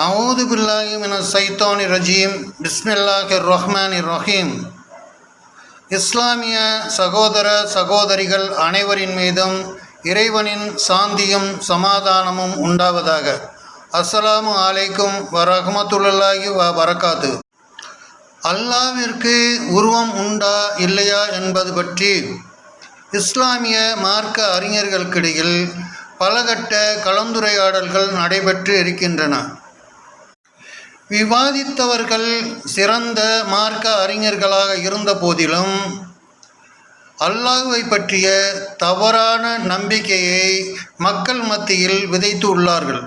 அஊது பில்லாஹி மினஷ் ஷைத்தானிர் ரஜீம். பிஸ்மில்லாஹிர் ரஹ்மானிர் ரஹீம். இஸ்லாமிய சகோதர சகோதரிகள் அனைவரின் மீதும் இறைவனின் சாந்தியும் சமாதானமும் உண்டாவதாக. அஸ்ஸலாமு அலைக்கும் வரஹ்மத்துல்லாஹி வபரகாத்து. அல்லாஹ்விற்கு உருவம் உண்டா இல்லையா என்பது பற்றி இஸ்லாமிய மார்க்க அறிஞர்களுக்கிடையில் பலகட்ட கலந்துரையாடல்கள் நடைபெற்று இருக்கின்றன. விவாதித்தவர்கள் சிறந்த மார்க்க அறிஞர்களாக இருந்த போதிலும் அல்லாஹ்வை பற்றிய தவறான நம்பிக்கையை மக்கள் மத்தியில் விதைத்து உள்ளார்கள்.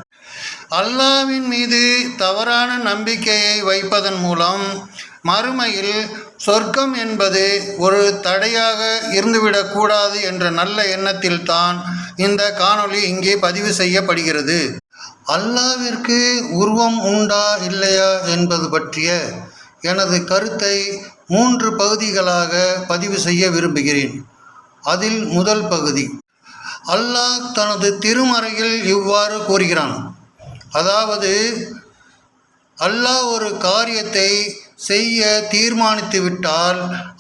அல்லாஹ்வின் மீது தவறான நம்பிக்கையை வைப்பதன் மூலம் மறுமையில் சொர்க்கம் என்பது ஒரு தடையாக இருந்துவிடக்கூடாது என்ற நல்ல எண்ணத்தில் தான் இந்த காணொளி இங்கே பதிவு செய்யப்படுகிறது. அல்லாஹ்விற்கு உருவம் உண்டா இல்லையா என்பது பற்றிய எனது கருத்தை 3 பகுதிகளாக பதிவு செய்ய விரும்புகிறேன். அதில் முதல் பகுதி, அல்லாஹ் தனது திருமறையில் இவ்வாறு கூறுகிறான். அதாவது, அல்லாஹ் ஒரு காரியத்தை செய்ய தீர்மானித்து விட்டால்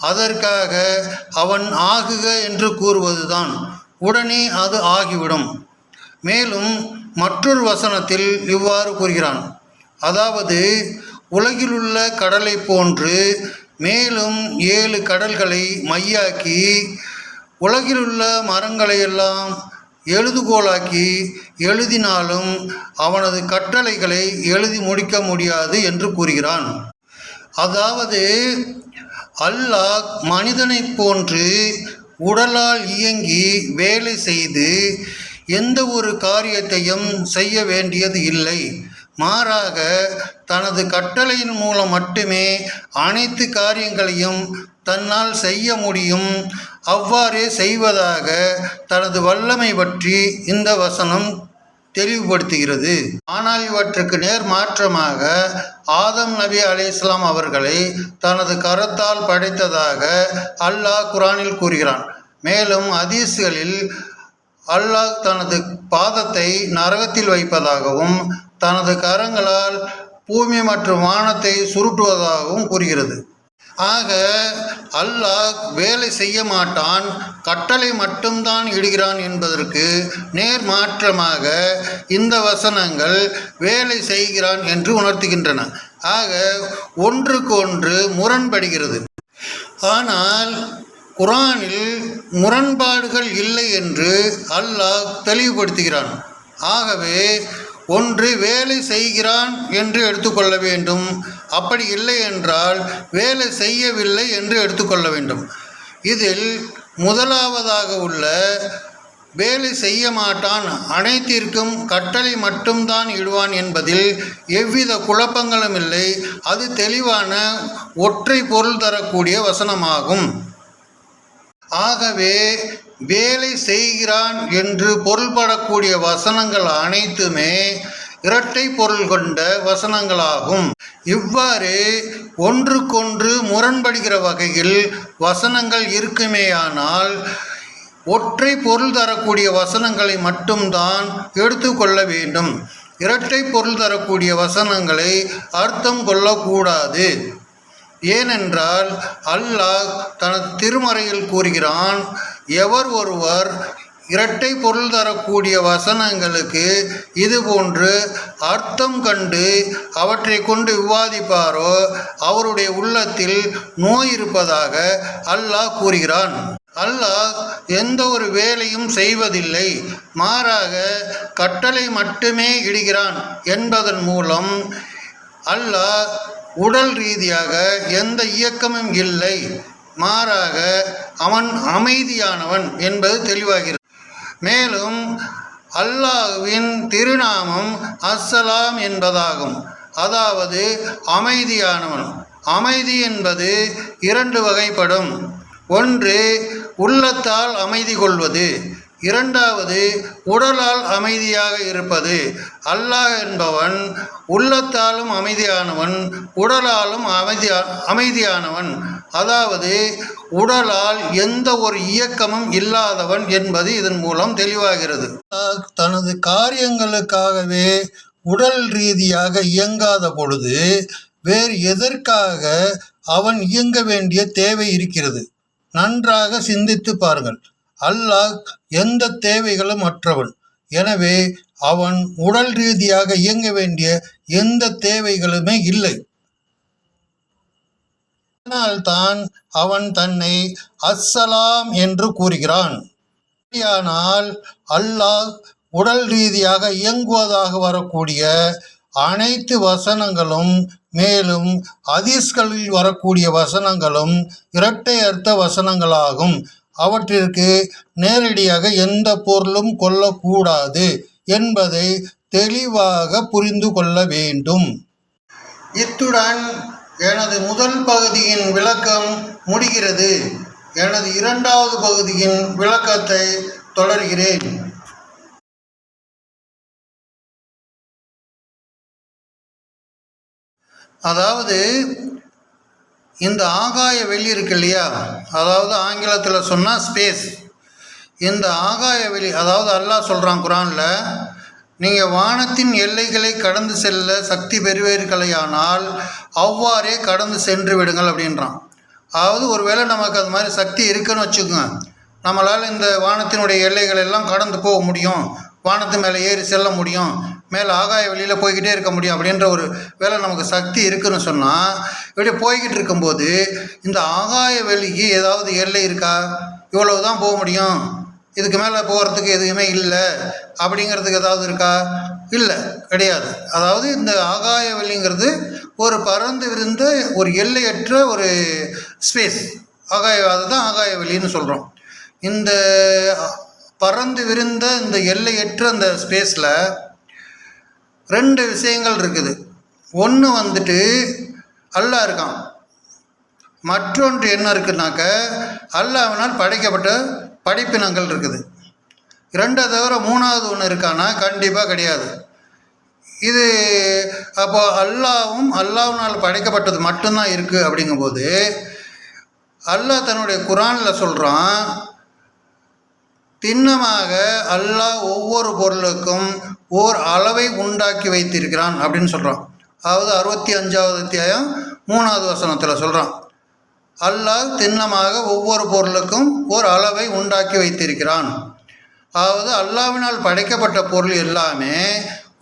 அதற்காக அவன் ஆகுக என்று கூறுவதுதான், உடனே அது ஆகிவிடும். மேலும் மற்றொரு வசனத்தில் இவ்வாறு கூறுகிறான். அதாவது, உலகிலுள்ள கடலை போன்று மேலும் 7 கடல்களை மையாக்கி உலகிலுள்ள மரங்களையெல்லாம் எழுதுகோலாக்கி எழுதினாலும் அவனது கட்டளைகளை எழுதி முடிக்க முடியாது என்று கூறுகிறான். அதாவது, அல்லாஹ் மனிதனைப் போன்று உடலால் இயங்கி வேலை செய்து எந்த ஒரு காரியத்தையும் செய்ய வேண்டியது இல்லை. மாறாக தனது கட்டளையின் மூலம் மட்டுமே அனைத்து காரியங்களையும் தன்னால் செய்ய முடியும். அவ்வாறே செய்வதாக தனது வல்லமை பற்றி இந்த வசனம் தெளிவுபடுத்துகிறது. ஆனால் இவற்றுக்கு நேர் மாற்றமாக ஆதம் நபி அலைஹிஸ்ஸலாம் அவர்களை தனது கரத்தால் படைத்ததாக அல்லாஹ் குர்ஆனில் கூறுகிறான். மேலும் ஹதீஸ்களில் அல்லாஹ் தனது பாதத்தை நரகத்தில் வைப்பதாகவும் தனது கரங்களால் பூமி மற்றும் வானத்தை சுருட்டுவதாகவும் கூறுகிறது. ஆக அல்லாஹ் வேலை செய்ய மாட்டான், கட்டளை மட்டும்தான் இடுகிறான் என்பதற்கு நேர் மாற்றமாக இந்த வசனங்கள் வேலை செய்கிறான் என்று உணர்த்துகின்றன. ஆக ஒன்றுக்கு ஒன்று முரண்படுகிறது. ஆனால் குர்ஆனில் முரண்பாடுகள் இல்லை என்று அல்லாஹ் தெளிவுபடுத்துகிறான். ஆகவே ஒன்று வேலை செய்கிறான் என்று எடுத்துக்கொள்ள வேண்டும், அப்படி இல்லை என்றால் வேலை செய்யவில்லை என்று எடுத்துக்கொள்ள வேண்டும். இதில் முதலாவதாக உள்ள வேலை செய்ய மாட்டான், அனைத்திற்கும் கட்டளை மட்டும்தான் இடுவான் என்பதில் எவ்வித குழப்பங்களும் இல்லை. அது தெளிவான ஒற்றை பொருள் தரக்கூடிய வசனமாகும். ஆகவே வேலை செய்கிறான் என்று பொருள்படக்கூடிய வசனங்கள் அனைத்துமே இரட்டை பொருள் கொண்ட வசனங்களாகும். இவ்வாறு ஒன்றுக்கொன்று முரண்படுகிற வகையில் வசனங்கள் இருக்குமேயானால் ஒற்றை பொருள் தரக்கூடிய வசனங்களை மட்டும்தான் எடுத்துக்கொள்ள வேண்டும். இரட்டை பொருள் தரக்கூடிய வசனங்களை அர்த்தம் கொள்ளக்கூடாது. ஏனென்றால் அல்லாஹ் தனது திருமறையில் கூறுகிறான், எவர் ஒருவர் இரட்டை பொருள் தரக்கூடிய வசனங்களுக்கு இதுபோன்று அர்த்தம் கண்டு அவற்றை கொண்டு விவாதிப்பாரோ அவருடைய உள்ளத்தில் நோய் இருப்பதாக அல்லாஹ் கூறுகிறான். அல்லாஹ் எந்த ஒரு வேலையும் செய்வதில்லை, மாறாக கட்டளை மட்டுமே இடுகிறான் என்பதன் மூலம் அல்லாஹ் உடல் ரீதியாக எந்த இயக்கமும் இல்லை, மாறாக அவன் அமைதியானவன் என்பது தெளிவாகிறது. மேலும் அல்லாஹ்வின் திருநாமம் அஸ்ஸலாம் என்பதாகும். அதாவது அமைதியானவன். அமைதி என்பது 2 வகைப்படும். ஒன்று உள்ளத்தால் அமைதி கொள்வது, இரண்டாவது உடலால் அமைதியாக இருப்பது. அல்லாஹ் என்பவன் உள்ளத்தாலும் அமைதியானவன், உடலாலும் அமைதியானவன். அதாவது உடலால் எந்த ஒரு இயக்கமும் இல்லாதவன் என்பது இதன் மூலம் தெளிவாகிறது. தனது காரியங்களுக்காகவே உடல் ரீதியாக இயங்காத பொழுது வேறு எதற்காக அவன் இயங்க வேண்டிய தேவை இருக்கிறது? நன்றாக சிந்தித்து பாருங்கள். அல்லாஹ் எந்த தேவைகளும் அற்றவன். எனவே அவன் உடல் ரீதியாக இயங்க வேண்டிய எந்த தேவைகளுமே இல்லை. அதனால்தான் அவன் தன்னை அஸ்ஸலாம் என்று கூறுகிறான். ஆனால் அல்லாஹ் உடல் ரீதியாக இயங்குவதாக வரக்கூடிய அனைத்து வசனங்களும், மேலும் ஹதீஸ்களில் வரக்கூடிய வசனங்களும் இரட்டை அர்த்த வசனங்களாகும். அவற்றிற்கு நேரடியாக எந்த பொருளும் கொள்ளக்கூடாது என்பதை தெளிவாக புரிந்து கொள்ள வேண்டும். இத்துடன் எனது முதல் பகுதியின் விளக்கம் முடிகிறது. எனது இரண்டாவது பகுதியின் விளக்கத்தை தொடர்கிறேன். அதாவது இந்த ஆகாய வெளி இருக்கு இல்லையா, அதாவது ஆங்கிலத்தில் சொன்னால் ஸ்பேஸ். இந்த ஆகாய வெளி, அதாவது அல்லாஹ் சொல்கிறான் குரானில், நீங்கள் வானத்தின் எல்லைகளை கடந்து செல்ல சக்தி பெறுவீர்களேயானால் அவ்வாறே கடந்து சென்று விடுங்கள் அப்படின்றான். அதாவது ஒருவேளை நமக்கு அது மாதிரி சக்தி இருக்குன்னு வச்சுக்கோங்க, நம்மளால் இந்த வானத்தினுடைய எல்லைகள் எல்லாம் கடந்து போக முடியும், வானத்து மேலே ஏறி செல்ல முடியும், மேலே ஆகாய வெளியில் போய்கிட்டே இருக்க முடியும் அப்படின்ற ஒரு வேலை நமக்கு சக்தி இருக்குன்னு சொன்னால், இப்படி போய்கிட்டு இருக்கும்போது இந்த ஆகாய வெளிக்கு ஏதாவது எல்லை இருக்கா? இவ்வளவு தான் போக முடியும், இதுக்கு மேலே போகிறதுக்கு எதுவுமே இல்லை அப்படிங்கிறதுக்கு ஏதாவது இருக்கா? இல்லை, கிடையாது. அதாவது இந்த ஆகாய வெளிங்கிறது ஒரு பறந்து விரிந்த ஒரு எல்லையற்ற ஒரு ஸ்பேஸ், அதுதான் ஆகாய வெளின்னு சொல்கிறோம். இந்த பறந்து விரிந்த இந்த எல்லையற்ற அந்த ஸ்பேஸில் ரெண்டு விஷயங்கள் இருக்குது. ஒன்று வந்துட்டு அல்லாஹ் இருக்கான், மற்றொன்று என்ன இருக்குனாக்க அல்லாஹ்வினால் படைக்கப்பட்ட படைப்பினங்கள் இருக்குது. ரெண்டை தவிர மூணாவது ஒன்று இருக்கானா? கண்டிப்பாக கிடையாது. இது அப்போ அல்லாஹ்வினால் படைக்கப்பட்டது மட்டும்தான் இருக்குது. அப்படிங்கும்போது அல்லாஹ் தன்னுடைய குரானில் சொல்கிறான், திண்ணமாக அல்லாஹ் ஒவ்வொரு பொருளுக்கும் ஓர் அளவை உண்டாக்கி வைத்திருக்கிறான் அப்படின்னு சொல்கிறான். அதாவது 65வது அத்தியாயம் 3வது வசனத்தில் சொல்கிறான், அல்லாஹ் திண்ணமாக ஒவ்வொரு பொருளுக்கும் ஓர் அளவை உண்டாக்கி வைத்திருக்கிறான். அதாவது அல்லாஹ்வினால் படைக்கப்பட்ட பொருள் எல்லாமே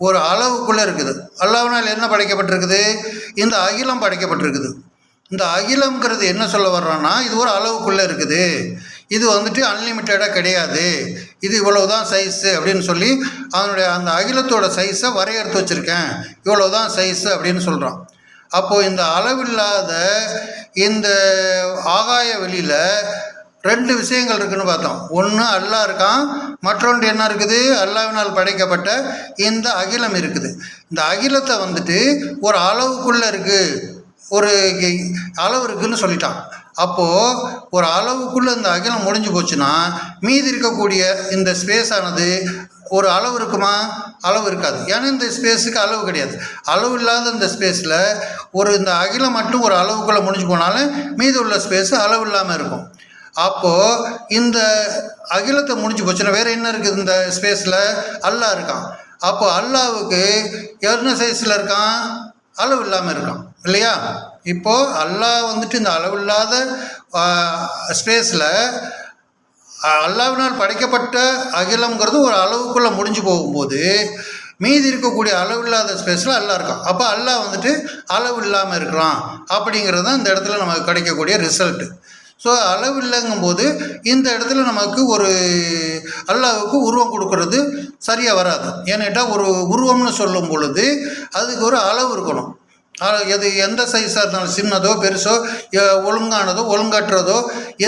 ஒரு அளவுக்குள்ளே இருக்குது. அல்லாஹ்வினால் என்ன படைக்கப்பட்டிருக்குது? இந்த அகிலம் படைக்கப்பட்டிருக்குது. இந்த அகிலம்ங்கிறது என்ன சொல்ல வர்றான்னா, இது ஒரு அளவுக்குள்ளே இருக்குது, இது வந்துட்டு அன்லிமிட்டடாக கிடையாது, இது இவ்வளவுதான் சைஸு அப்படின்னு சொல்லி அதனுடைய அந்த அகிலத்தோட சைஸை வரையறுத்து வச்சுருக்கேன், இவ்வளவுதான் சைஸு அப்படின்னு சொல்கிறான். அப்போது இந்த அளவில்லாத இந்த ஆகாய வெளியில் ரெண்டு விஷயங்கள் இருக்குதுன்னு பார்த்தோம். ஒன்று அல்லாஹ் இருக்கான், மற்றொன்று என்ன இருக்குது? அல்லாஹ்வினால் படைக்கப்பட்ட இந்த அகிலம் இருக்குது. இந்த அகிலத்தை வந்துட்டு ஒரு அளவுக்குள்ளே இருக்குது, ஒரு அளவு இருக்குதுன்னு சொல்லிட்டான். அப்போது ஒரு அளவுக்குள்ளே இந்த அகிலம் முடிஞ்சு போச்சுன்னா மீதி இருக்கக்கூடிய இந்த ஸ்பேஸ் ஆனது ஒரு அளவு இருக்குமா? அளவு இருக்காது. ஏன்னா இந்த ஸ்பேஸுக்கு அளவு கிடையாது. அளவு இல்லாத இந்த ஸ்பேஸில் இந்த அகிலம் மட்டும் ஒரு அளவுக்குள்ளே முடிஞ்சு போனாலும் மீதி உள்ள ஸ்பேஸு அளவு இல்லாமல் இருக்கும். அப்போது இந்த அகிலத்தை முடிஞ்சு போச்சுன்னா வேறு என்ன இருக்குது? இந்த ஸ்பேஸில் அல்லாஹ் இருக்கான். அப்போது அல்லாஹ்வுக்கு என்ன சைஸில் இருக்கான்? அளவு இல்லாமல் இருக்கான் இல்லையா? இப்போது அல்லாஹ் வந்துட்டு இந்த அளவில்லாத ஸ்பேஸில் அல்லாஹ்வினால் படைக்கப்பட்ட அகிலம்ங்கிறது ஒரு அளவுக்குள்ளே முடிஞ்சு போகும்போது மீதி இருக்கக்கூடிய அளவில்லாத ஸ்பேஸில் அல்லாஹ் இருக்கான். அப்போ அல்லாஹ் வந்துட்டு அளவு இல்லாமல் இருக்கிறான் அப்படிங்கிறது தான் இந்த இடத்துல நமக்கு கிடைக்கக்கூடிய ரிசல்ட்டு. ஸோ அளவு இல்லைங்கும்போது இந்த இடத்துல நமக்கு ஒரு அல்லாஹ்வுக்கு உருவம் கொடுக்கறது சரியாக வராது. ஏன்னாட்டா ஒரு உருவம்னு சொல்லும் பொழுது அதுக்கு ஒரு அளவு இருக்கணும். எது எந்த சைஸாக இருந்தாலும், சின்னதோ பெருசோ, ஒழுங்கானதோ ஒழுங்கற்றதோ,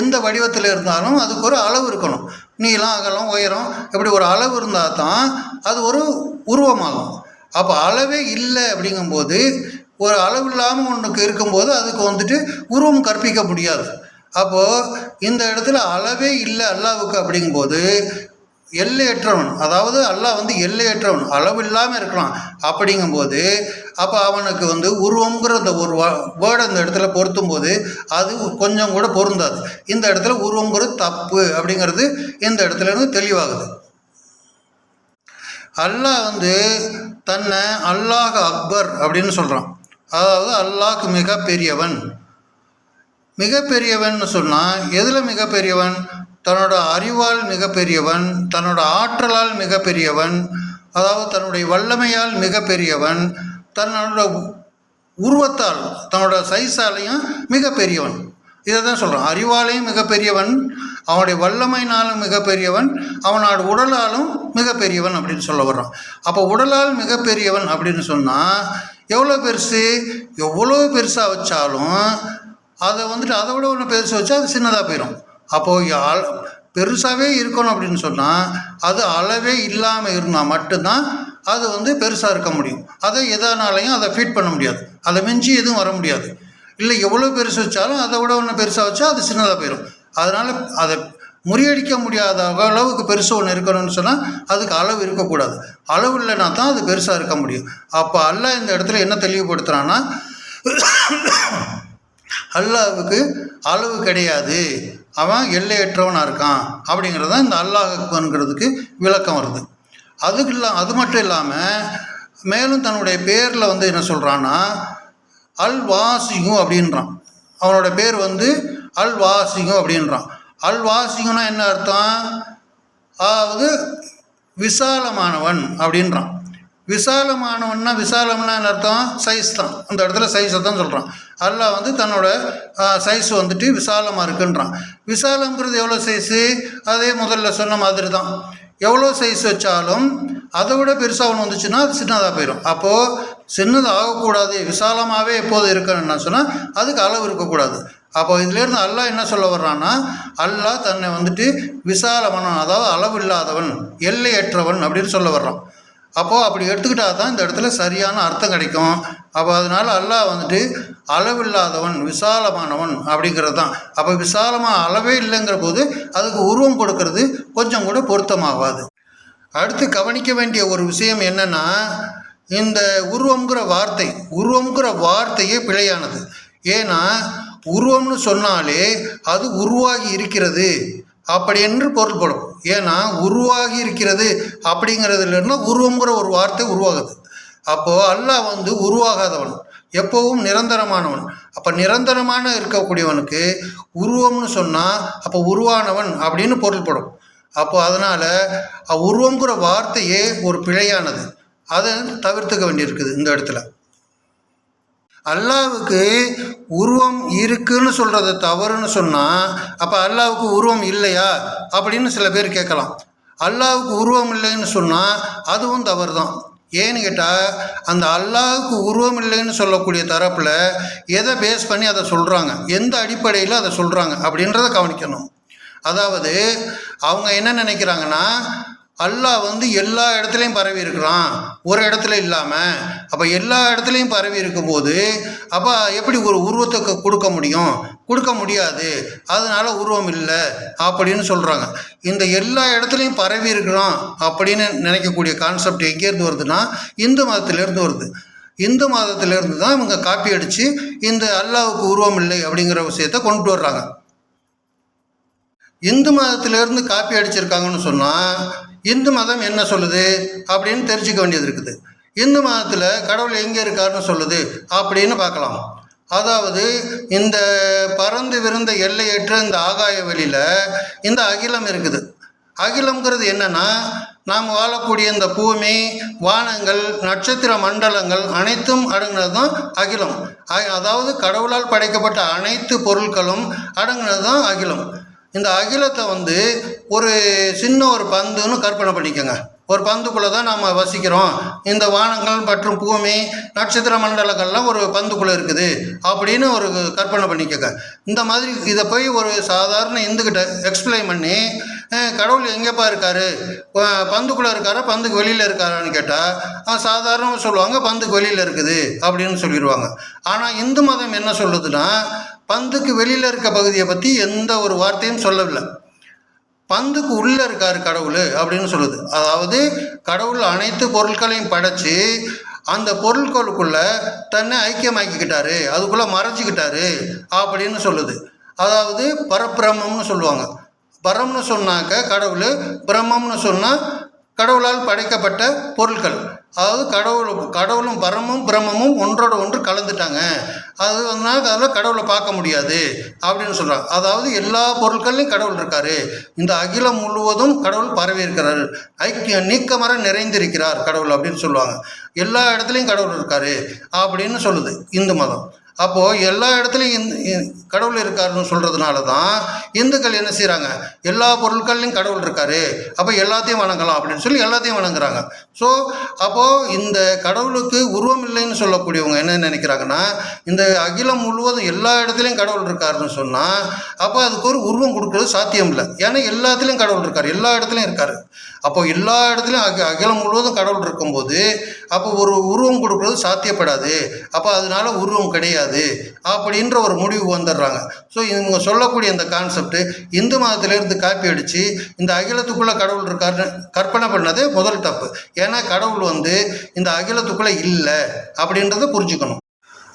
எந்த வடிவத்தில் இருந்தாலும் அதுக்கு ஒரு அளவு இருக்கணும். நீளம் அகலம் உயரம் இப்படி ஒரு அளவு இருந்தால் தான் அது ஒரு உருவமாகும். அப்போ அளவே இல்லை அப்படிங்கும்போது ஒரு அளவு இல்லாமல் ஒன்றுக்கு இருக்கும்போது அதுக்கு வந்துட்டு உருவம் கற்பிக்க முடியாது. அப்போது இந்த இடத்துல அளவே இல்லை அல்லாஹ்வுக்கு அப்படிங்கும்போது எல்லையற்றவன், அதாவது அல்லாஹ் எல்லையற்றவன், அளவு இல்லாமல் இருக்கிறான். அப்படிங்கும்போது அப்போ அவனுக்கு உருவங்கிற அந்த ஒரு வேர்டு அந்த இடத்துல பொருத்தும் போது அது கொஞ்சம் கூட பொருந்தாது. இந்த இடத்துல உருவங்கிறது தப்பு அப்படிங்கிறது இந்த இடத்துல இருந்து தெளிவாகுது. அல்லாஹ் வந்து தன்னை அல்லாஹ் அக்பர் அப்படின்னு சொல்கிறான். அதாவது அல்லாஹ் மிக பெரியவன். மிகப்பெரியவன் சொன்னால் எதில் மிகப்பெரியவன்? தன்னோட அறிவால் மிகப்பெரியவன், தன்னோட ஆற்றலால் மிகப்பெரியவன், அதாவது தன்னுடைய வல்லமையால் மிகப்பெரியவன், தன்னோட உருவத்தால் தன்னோட சைஸாலையும் மிகப்பெரியவன். இதை தான் சொல்கிறான். அறிவாலையும் மிகப்பெரியவன், அவனுடைய வல்லமையினாலும் மிகப்பெரியவன், அவனோட உடலாலும் மிகப்பெரியவன் அப்படின்னு சொல்ல வர்றான். அப்போ உடலால் மிகப்பெரியவன் அப்படின்னு சொன்னால் எவ்வளோ பெருசு? எவ்வளோ பெருசாக வச்சாலும் அதை வந்துட்டு அதை விட ஒன்று பெருசு வச்சா அது சின்னதாக போயிடும். அப்போது பெருசாகவே இருக்கணும் அப்படின்னு சொன்னால் அது அளவே இல்லாமல் இருந்தால் மட்டும்தான் அது வந்து பெருசாக இருக்க முடியும். அதை எதனாலையும் அதை ஃபீட் பண்ண முடியாது, அதை மிஞ்சி எதுவும் வர முடியாது. இல்லை எவ்வளோ பெருசு வச்சாலும் அதை விட ஒன்று பெருசாக வச்சா அது சின்னதாக போயிடும். அதனால் அதை முறியடிக்க முடியாத அளவுக்கு பெருசு ஒன்று இருக்கணும்னு சொன்னால் அதுக்கு அளவு இருக்கக்கூடாது. அளவு இல்லைனா தான் அது பெருசாக இருக்க முடியும். அப்போ அல்லாஹ் இந்த இடத்துல என்ன தெளிவுபடுத்துகிறான்னா, அல்லாஹ்வுக்கு அளவு கிடையாது, அவன் எல்லையற்றவனாக இருக்கான் அப்படிங்கிறது தான் இந்த அல்லாஹ் அக்பர்ங்கிறதுக்கு விளக்கம் வருது. அது மட்டும் இல்லாமல் மேலும் தன்னுடைய பேரில் வந்து என்ன சொல்கிறான்னா அல் வாசிகு அப்படின்றான். அவனோட பேர் வந்து அல் வாசிகு அப்படின்றான். அல் வாசிகுன்னா என்ன அர்த்தம்? அதாவது விசாலமானவன் அப்படின்றான். விசாலமானவன்னா விசாலம்னா என்ன அர்த்தம்? சைஸ் தான். அந்த இடத்துல சைஸை தான் சொல்கிறான். அல்லாஹ் வந்து தன்னோட சைஸ் வந்துட்டு விசாலமாக இருக்குன்றான். விசாலங்கிறது எவ்வளோ சைஸு? அதே முதல்ல சொன்ன மாதிரி தான். எவ்வளோ சைஸ் வச்சாலும் அதை விட பெருசாக ஒன்று வந்துச்சுன்னா அது சின்னதாக போயிடும். அப்போது சின்னதாக ஆகக்கூடாது, விசாலமாகவே எப்போது இருக்கணும்னா சொன்னால் அதுக்கு அளவு இருக்கக்கூடாது. அப்போ இதுலேருந்து அல்லாஹ் என்ன சொல்ல வர்றான்னா, அல்லாஹ் தன்னை வந்துட்டு விசாலமானவன், அதாவது அளவு இல்லாதவன், எல்லையற்றவன் அப்படின்னு சொல்ல வர்றான். அப்போது அப்படி எடுத்துக்கிட்டால் தான் இந்த இடத்துல சரியான அர்த்தம் கிடைக்கும். அப்போ அதனால் அல்லாஹ் வந்துட்டு அளவில்லாதவன், விசாலமானவன் அப்படிங்கிறது தான். அப்போ விசாலமாக அளவே இல்லைங்கிற போது அதுக்கு உருவம் கொடுக்கறது கொஞ்சம் கூட பொருத்தமாகாது. அடுத்து கவனிக்க வேண்டிய ஒரு விஷயம் என்னென்னா, இந்த உருவம்ங்கிற வார்த்தையே பிழையானது. ஏன்னா உருவம்னு சொன்னாலே அது உருவாகி இருக்கிறது அப்படி என்று பொருள்படும். ஏன்னா உருவாகி இருக்கிறது அப்படிங்கிறதுலேருந்து உருவங்கிற ஒரு வார்த்தை உருவாகுது. அப்போது அல்லாஹ் வந்து உருவாகாதவன், எப்போவும் நிரந்தரமானவன். அப்போ நிரந்தரமான இருக்கக்கூடியவனுக்கு உருவம்னு சொன்னால் அப்போ உருவானவன் அப்படின்னு பொருள்படும். அப்போ அதனால் உருவங்கிற வார்த்தையே ஒரு பிழையானது. அதை தவிர்த்துக்க வேண்டியிருக்குது இந்த இடத்துல. அல்லாஹ்வுக்கு உருவம் இருக்குன்னு சொல்கிறத தவறுன்னு சொன்னால் அப்போ அல்லாஹ்வுக்கு உருவம் இல்லையா அப்படின்னு சில பேர் கேட்கலாம். அல்லாஹ்வுக்கு உருவம் இல்லைன்னு சொன்னால் அதுவும் தவறு தான். ஏன்னு கேட்டால் அந்த அல்லாஹ்வுக்கு உருவம் இல்லைன்னு சொல்லக்கூடிய தரப்பில் எதை பேஸ் பண்ணி அதை சொல்கிறாங்க, எந்த அடிப்படையில் அதை சொல்கிறாங்க அப்படின்றத கவனிக்கணும். அதாவது அவங்க என்ன நினைக்கிறாங்கன்னா, அல்லாஹ் வந்து எல்லா இடத்துலையும் பரவி இருக்கிறான், ஒரு இடத்துல இல்லாமல். அப்போ எல்லா இடத்துலையும் பரவி இருக்கும்போது அப்போ எப்படி ஒரு உருவத்தை கொடுக்க முடியும்? கொடுக்க முடியாது, அதனால் உருவம் இல்லை அப்படின்னு சொல்கிறாங்க. இந்த எல்லா இடத்துலையும் பரவி இருக்கிறோம் அப்படின்னு நினைக்கக்கூடிய கான்செப்ட் எங்கேருந்து வருதுன்னா இந்து மதத்திலேருந்து வருது. இந்து மதத்திலேருந்து தான் இவங்க காப்பி அடித்து இந்த அல்லாஹ்வுக்கு உருவம் இல்லை அப்படிங்கிற விஷயத்தை கொண்டு வர்றாங்க. இந்து மதத்திலேருந்து காப்பி அடிச்சிருக்காங்கன்னு சொன்னால் இந்து மதம் என்ன சொல்லுது அப்படின்னு தெரிஞ்சுக்க வேண்டியது இருக்குது. இந்து மதத்தில் கடவுள் எங்கே இருக்காருன்னு சொல்லுது அப்படின்னு பார்க்கலாம். அதாவது இந்த பறந்து விருந்த எல்லையற்ற இந்த ஆகாய வெளியில் இந்த அகிலம் இருக்குது. அகிலம்ங்கிறது என்னென்னா, நாம் வாழக்கூடிய இந்த பூமி, வானங்கள், நட்சத்திர மண்டலங்கள் அனைத்தும் அடங்கினது தான் அகிலம். அதாவது கடவுளால் படைக்கப்பட்ட அனைத்து பொருட்களும் அடங்கினது தான் அகிலம். இந்த அகிலத்தை வந்து ஒரு சின்ன ஒரு பந்துன்னு கற்பனை பண்ணிக்கோங்க. ஒரு பந்துக்குள்ளே தான் நாம் வசிக்கிறோம். இந்த வானங்கள் மற்றும் பூமி, நட்சத்திர மண்டலங்கள்லாம் ஒரு பந்துக்குள்ளே இருக்குது அப்படின்னு ஒரு கற்பனை பண்ணிக்கோங்க. இந்த மாதிரி இதை போய் ஒரு சாதாரண இந்துக்கிட்ட எக்ஸ்பிளைன் பண்ணி கடவுள் எங்கேப்பா இருக்கார், பந்துக்குள்ளே இருக்காரா பந்துக்கு வெளியில் இருக்காரான்னு கேட்டால் சாதாரணமாக சொல்லுவாங்க பந்துக்கு வெளியில் இருக்குது அப்படின்னு சொல்லிடுவாங்க. ஆனால் இந்து மதம் என்ன சொல்லுதுன்னா, பந்துக்கு வெளியில் இருக்க பகுதியை பற்றி எந்த ஒரு வார்த்தையும் சொல்லவில்லை. பந்துக்கு உள்ளே இருக்கார் கடவுள் அப்படின்னு சொல்லுது. அதாவது கடவுள் அனைத்து பொருட்களையும் படைச்சி அந்த பொருட்களுக்குள்ளே தன்னை ஐக்கியமாக்கிக்கிட்டாரு, அதுக்குள்ளே மறைச்சிக்கிட்டாரு அப்படின்னு சொல்லுது. அதாவது பரபிரம்மம்னு சொல்லுவாங்க. பரம்னு சொன்னாக்க கடவுள், பிரம்மம்னு சொன்னால் கடவுளால் படைக்கப்பட்ட பொருட்கள். அதாவது கடவுளும் பிரம்மமும் ஒன்றோட ஒன்று கலந்துட்டாங்க. அது அதனால் அதில் கடவுளை பார்க்க முடியாது அப்படின்னு சொல்கிறாங்க. அதாவது எல்லா பொருட்கள்லையும் கடவுள் இருக்கார். இந்த அகிலம் முழுவதும் கடவுள் பரவி இருக்கிறார். நீக்கமர நிறைந்திருக்கிறார் கடவுள் அப்படின்னு சொல்லுவாங்க. எல்லா இடத்துலையும் கடவுள் இருக்கார் அப்படின்னு சொல்லுது இந்து மதம். அப்போது எல்லா இடத்துலையும் கடவுள் இருக்காருன்னு சொல்கிறதுனால தான் இந்துக்கள் என்ன செய்கிறாங்க, எல்லா பொருட்கள்லையும் கடவுள் இருக்கார், அப்போ எல்லாத்தையும் வணங்கலாம் அப்படின்னு சொல்லி எல்லாத்தையும் வணங்குறாங்க. ஸோ அப்போது இந்த கடவுளுக்கு உருவம் இல்லைன்னு சொல்லக்கூடியவங்க என்ன நினைக்கிறாங்கன்னா, இந்த அகிலம் முழுவதும் எல்லா இடத்துலையும் கடவுள் இருக்காருன்னு சொன்னால் அப்போ அதுக்கு ஒரு உருவம் கொடுக்குறது சாத்தியம் இல்லை. ஏன்னா எல்லாத்துலேயும் கடவுள் இருக்கார், எல்லா இடத்துலையும் இருக்கார். அப்போ எல்லா இடத்துலையும் அகிலம் முழுவதும் கடவுள் இருக்கும்போது அப்போ ஒரு உருவம் கொடுக்குறது சாத்தியப்படாது, அப்போ அதனால உருவம் கிடையாது அப்படின்ற ஒரு முடிவு வந்துடுறாங்க. ஸோ இவங்க சொல்லக்கூடிய இந்த கான்செப்ட் இந்து மதத்திலேருந்து காப்பி அடித்து இந்த அகிலத்துக்குள்ளே கடவுள் இருக்காருன்னு கற்பனை பண்ணது முதல் தப்பு. ஏன்னா கடவுள் இந்த அகிலத்துக்குள்ளே இல்லை அப்படின்றத புரிஞ்சுக்கணும்.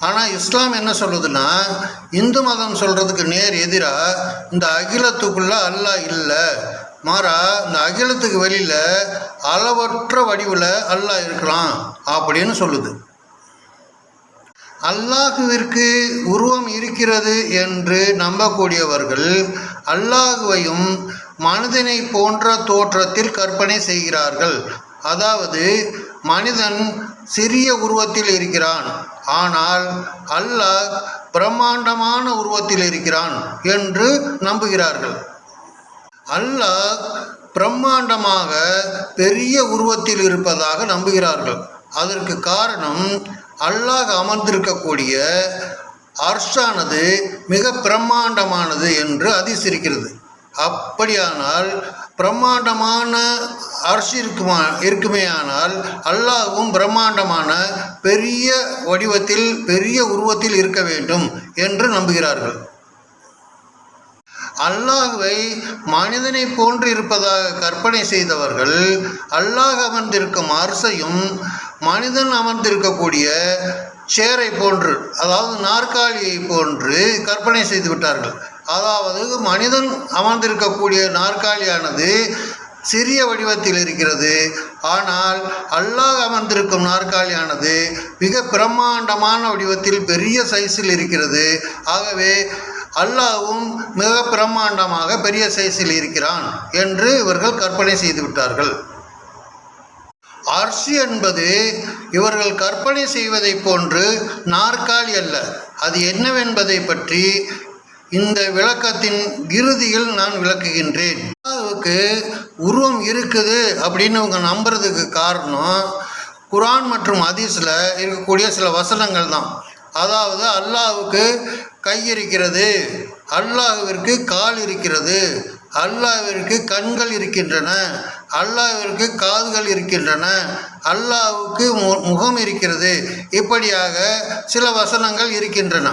ஆனால் இஸ்லாம் என்ன சொல்லுதுன்னா, இந்து மதம் சொல்கிறதுக்கு நேர் எதிராக இந்த அகிலத்துக்குள்ளே அல்லாஹ் இல்லை, மாறா இந்த அகிலத்துக்கு வெளியில் அளவற்ற வடிவில் அல்லாஹ் இருக்கலாம் அப்படின்னு சொல்லுது. அல்லாஹுவிற்கு உருவம் இருக்கிறது என்று நம்பக்கூடியவர்கள் அல்லாஹுவையும் மனிதனை போன்ற தோற்றத்தில் கற்பனை செய்கிறார்கள். அதாவது மனிதன் சிறிய உருவத்தில் இருக்கிறான், ஆனால் அல்லாஹ் பிரம்மாண்டமான உருவத்தில் இருக்கிறான் என்று நம்புகிறார்கள். அல்லாஹ் பிரம்மாண்டமாக பெரிய உருவத்தில் இருப்பதாக நம்புகிறார்கள். அதற்கு காரணம் அல்லாஹ் அமர்ந்திருக்கக்கூடிய அர்ஷானது மிக பிரம்மாண்டமானது என்று ஹதீஸ் இருக்கிறது. அப்படியானால் பிரம்மாண்டமான அர்ஷ் இருக்குமேயானால் அல்லாஹ்வும் பிரம்மாண்டமான பெரிய வடிவத்தில் பெரிய உருவத்தில் இருக்க வேண்டும் என்று நம்புகிறார்கள். அல்லாஹ்வை மனிதனை போன்று இருப்பதாக கற்பனை செய்தவர்கள் அல்லாஹ் அமர்ந்திருக்கும் அர்ஷையும் மனிதன் அமர்ந்திருக்கக்கூடிய சேரை போன்று, அதாவது நாற்காலியை போன்று கற்பனை செய்து விட்டார்கள். அதாவது மனிதன் அமர்ந்திருக்கக்கூடிய நாற்காலியானது சிறிய வடிவத்தில் இருக்கிறது, ஆனால் அல்லாஹ் அமர்ந்திருக்கும் நாற்காலியானது மிக பிரம்மாண்டமான வடிவத்தில் பெரிய சைஸில் இருக்கிறது. ஆகவே அல்லாஹ்வும் மிக பிரம்மாண்டமாக பெரிய சைஸில் இருக்கிறான் என்று இவர்கள் கற்பனை செய்து விட்டார்கள். அர்ஷ் என்பது இவர்கள் கற்பனை செய்வதை போன்று நாற்காலி அல்ல. அது என்னவென்பதை பற்றி இந்த விளக்கத்தின் இறுதியில் நான் விளக்குகின்றேன். அல்லாஹ்வுக்கு உருவம் இருக்குது அப்படின்னு இவங்க நம்புறதுக்கு காரணம் குர்ஆன் மற்றும் ஹதீஸில் இருக்கக்கூடிய சில வசனங்கள் தான். அதாவது அல்லாஹ்வுக்கு கை இருக்கிறது, அல்லாஹ்விற்கு கால் இருக்கிறது, அல்லாஹ்விற்கு கண்கள் இருக்கின்றன, அல்லாஹ்விற்கு காதுகள் இருக்கின்றன, அல்லாஹ்வுக்கு முகம் இருக்கிறது, இப்படியாக சில வசனங்கள் இருக்கின்றன.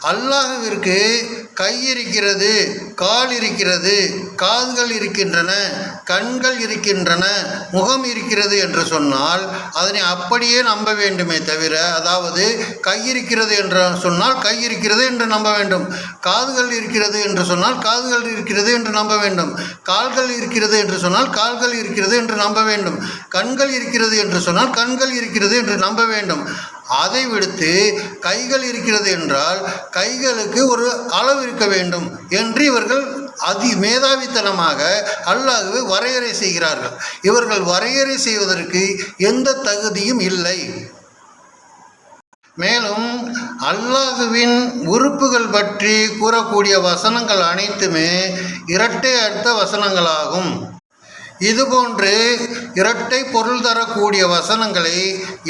அல்லாஹ்விற்கு கை இருக்கிறது, கால் இருக்கிறது, காதுகள் இருக்கின்றன, கண்கள் இருக்கின்றன, முகம் இருக்கிறது என்று சொன்னால் அதனை அப்படியே நம்ப வேண்டுமே தவிர, அதாவது கை இருக்கிறது என்று சொன்னால் கை இருக்கிறது என்று நம்ப வேண்டும், காதுகள் இருக்கிறது என்று சொன்னால் காதுகள் இருக்கிறது என்று நம்ப வேண்டும், கால்கள் இருக்கிறது என்று சொன்னால் கால்கள் இருக்கிறது என்று நம்ப வேண்டும், கண்கள் இருக்கிறது என்று சொன்னால் கண்கள் இருக்கிறது என்று நம்ப வேண்டும். அதை விடுத்து கைகள் இருக்கிறது என்றால் கைகளுக்கு ஒரு அளவு இருக்க வேண்டும் என்று இவர்கள் மேதாவித்தனமாக அல்லாஹ்வை வரையறை செய்கிறார்கள். இவர்கள் வரையறை செய்வதற்கு எந்த தகுதியும் இல்லை. மேலும் அல்லாஹ்வின் உறுப்புகள் பற்றி கூறக்கூடிய வசனங்கள் அனைத்துமே இரட்டை அர்த்த வசனங்களாகும். இதுபோன்று இரட்டை பொருள் தரக்கூடிய வசனங்களை